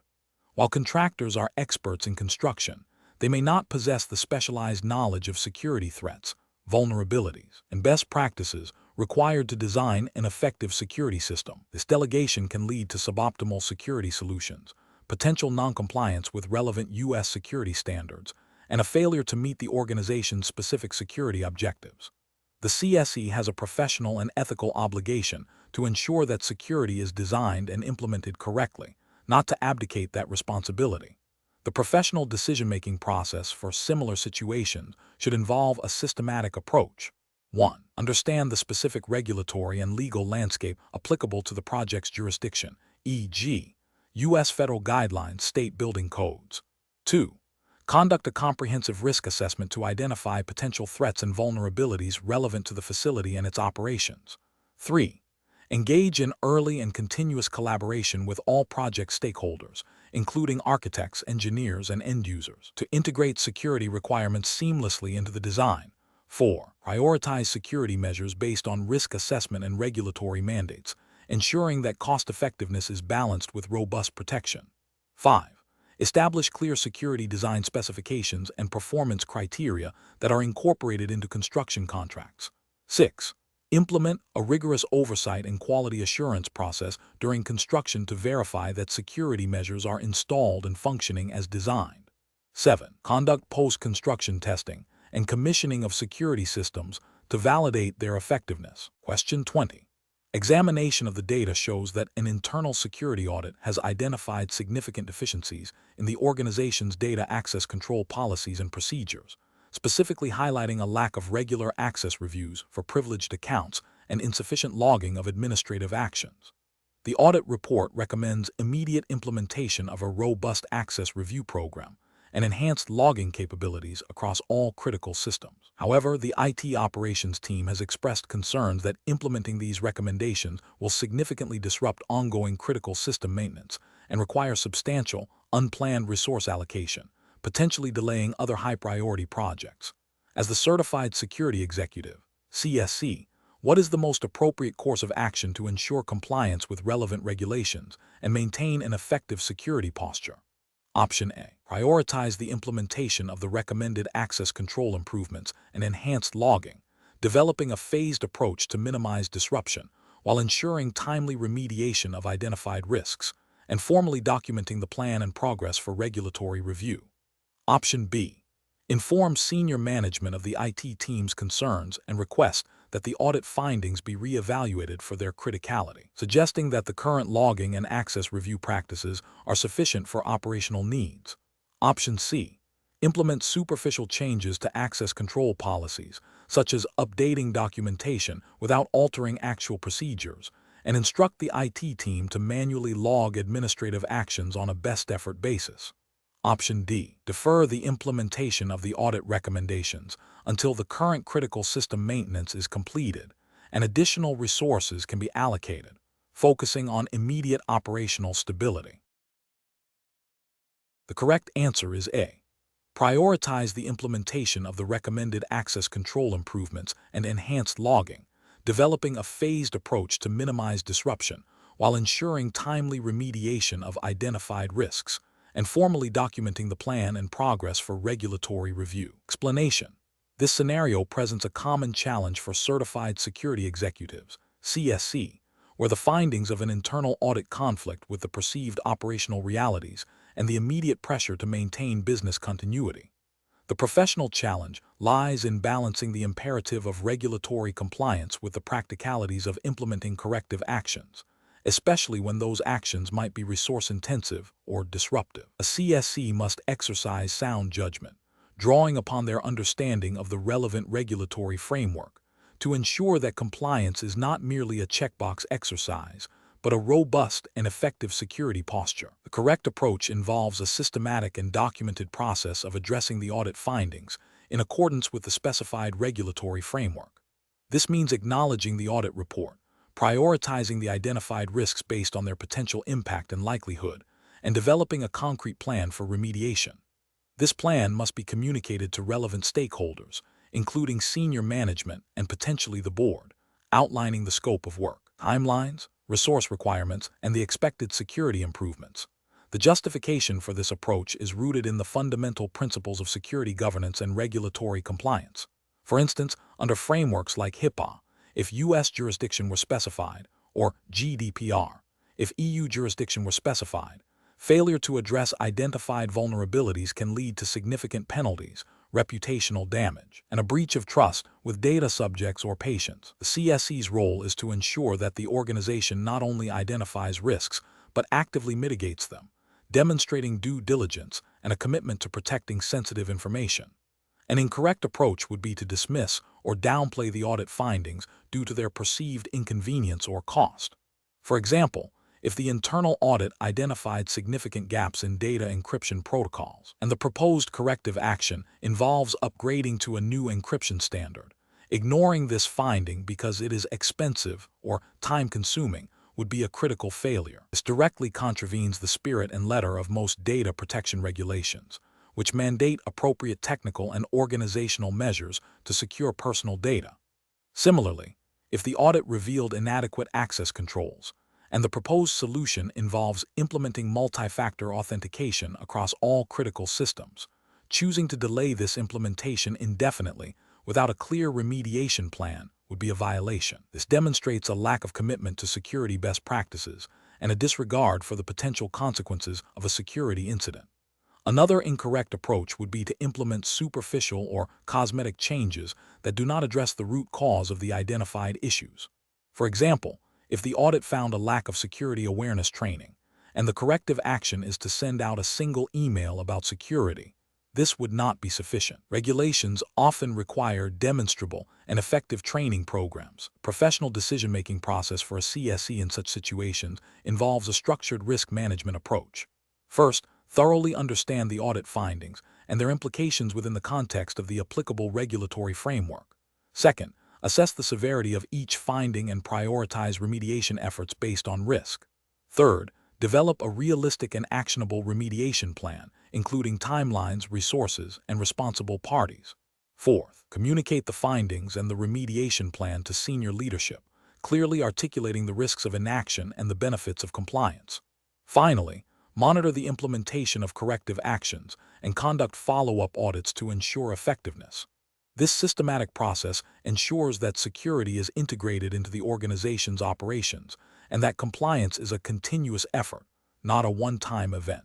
While contractors are experts in construction, they may not possess the specialized knowledge of security threats, vulnerabilities, and best practices required to design an effective security system. This delegation can lead to suboptimal security solutions, potential noncompliance with relevant U.S. security standards, and a failure to meet the organization's specific security objectives. The CSE has a professional and ethical obligation to ensure that security is designed and implemented correctly, not to abdicate that responsibility. The professional decision-making process for similar situations should involve a systematic approach. 1. Understand the specific regulatory and legal landscape applicable to the project's jurisdiction, e.g., U.S. federal guidelines, state building codes. 2. Conduct a comprehensive risk assessment to identify potential threats and vulnerabilities relevant to the facility and its operations. 3. Engage in early and continuous collaboration with all project stakeholders, including architects, engineers, and end users, to integrate security requirements seamlessly into the design. 4. Prioritize security measures based on risk assessment and regulatory mandates, ensuring that cost-effectiveness is balanced with robust protection. 5. Establish clear security design specifications and performance criteria that are incorporated into construction contracts. 6. Implement a rigorous oversight and quality assurance process during construction to verify that security measures are installed and functioning as designed. 7. Conduct post-construction testing and commissioning of security systems to validate their effectiveness. Question 20. Examination of the data shows that an internal security audit has identified significant deficiencies in the organization's data access control policies and procedures, specifically highlighting a lack of regular access reviews for privileged accounts and insufficient logging of administrative actions. The audit report recommends immediate implementation of a robust access review program and enhanced logging capabilities across all critical systems. However, the IT operations team has expressed concerns that implementing these recommendations will significantly disrupt ongoing critical system maintenance and require substantial, unplanned resource allocation, potentially delaying other high-priority projects. As the Certified Security Executive, CSE, what is the most appropriate course of action to ensure compliance with relevant regulations and maintain an effective security posture? Option A. Prioritize the implementation of the recommended access control improvements and enhanced logging, developing a phased approach to minimize disruption while ensuring timely remediation of identified risks, and formally documenting the plan and progress for regulatory review. Option B. Inform senior management of the IT team's concerns and request that the audit findings be re-evaluated for their criticality, suggesting that the current logging and access review practices are sufficient for operational needs. Option C. Implement superficial changes to access control policies, such as updating documentation without altering actual procedures, and instruct the IT team to manually log administrative actions on a best-effort basis. Option D. Defer the implementation of the audit recommendations until the current critical system maintenance is completed and additional resources can be allocated, focusing on immediate operational stability. The correct answer is A. Prioritize the implementation of the recommended access control improvements and enhanced logging, developing a phased approach to minimize disruption while ensuring timely remediation of identified risks, and formally documenting the plan and progress for regulatory review. Explanation. This scenario presents a common challenge for certified security executives, CSE, where the findings of an internal audit conflict with the perceived operational realities and the immediate pressure to maintain business continuity. The professional challenge lies in balancing the imperative of regulatory compliance with the practicalities of implementing corrective actions, especially when those actions might be resource-intensive or disruptive. A CSE must exercise sound judgment, drawing upon their understanding of the relevant regulatory framework, to ensure that compliance is not merely a checkbox exercise, but a robust and effective security posture. The correct approach involves a systematic and documented process of addressing the audit findings in accordance with the specified regulatory framework. This means acknowledging the audit report, prioritizing the identified risks based on their potential impact and likelihood, and developing a concrete plan for remediation. This plan must be communicated to relevant stakeholders, including senior management and potentially the board, outlining the scope of work, timelines, resource requirements, and the expected security improvements. The justification for this approach is rooted in the fundamental principles of security governance and regulatory compliance. For instance, under frameworks like HIPAA, if U.S. jurisdiction were specified, or GDPR, if EU jurisdiction were specified, failure to address identified vulnerabilities can lead to significant penalties, reputational damage, and a breach of trust with data subjects or patients. The CSE's role is to ensure that the organization not only identifies risks, but actively mitigates them, demonstrating due diligence and a commitment to protecting sensitive information. An incorrect approach would be to dismiss or downplay the audit findings due to their perceived inconvenience or cost. For example, if the internal audit identified significant gaps in data encryption protocols, and the proposed corrective action involves upgrading to a new encryption standard, ignoring this finding because it is expensive or time-consuming would be a critical failure. This directly contravenes the spirit and letter of most data protection regulations, which mandate appropriate technical and organizational measures to secure personal data. Similarly, if the audit revealed inadequate access controls, and the proposed solution involves implementing multi-factor authentication across all critical systems, choosing to delay this implementation indefinitely without a clear remediation plan would be a violation. This demonstrates a lack of commitment to security best practices and a disregard for the potential consequences of a security incident. Another incorrect approach would be to implement superficial or cosmetic changes that do not address the root cause of the identified issues. For example, if the audit found a lack of security awareness training, and the corrective action is to send out a single email about security, this would not be sufficient. Regulations often require demonstrable and effective training programs. Professional decision-making process for a CSE in such situations involves a structured risk management approach. First, thoroughly understand the audit findings and their implications within the context of the applicable regulatory framework. Second, assess the severity of each finding and prioritize remediation efforts based on risk. Third, develop a realistic and actionable remediation plan, including timelines, resources, and responsible parties. Fourth, communicate the findings and the remediation plan to senior leadership, clearly articulating the risks of inaction and the benefits of compliance. Finally, monitor the implementation of corrective actions and conduct follow-up audits to ensure effectiveness. This systematic process ensures that security is integrated into the organization's operations and that compliance is a continuous effort, not a one-time event.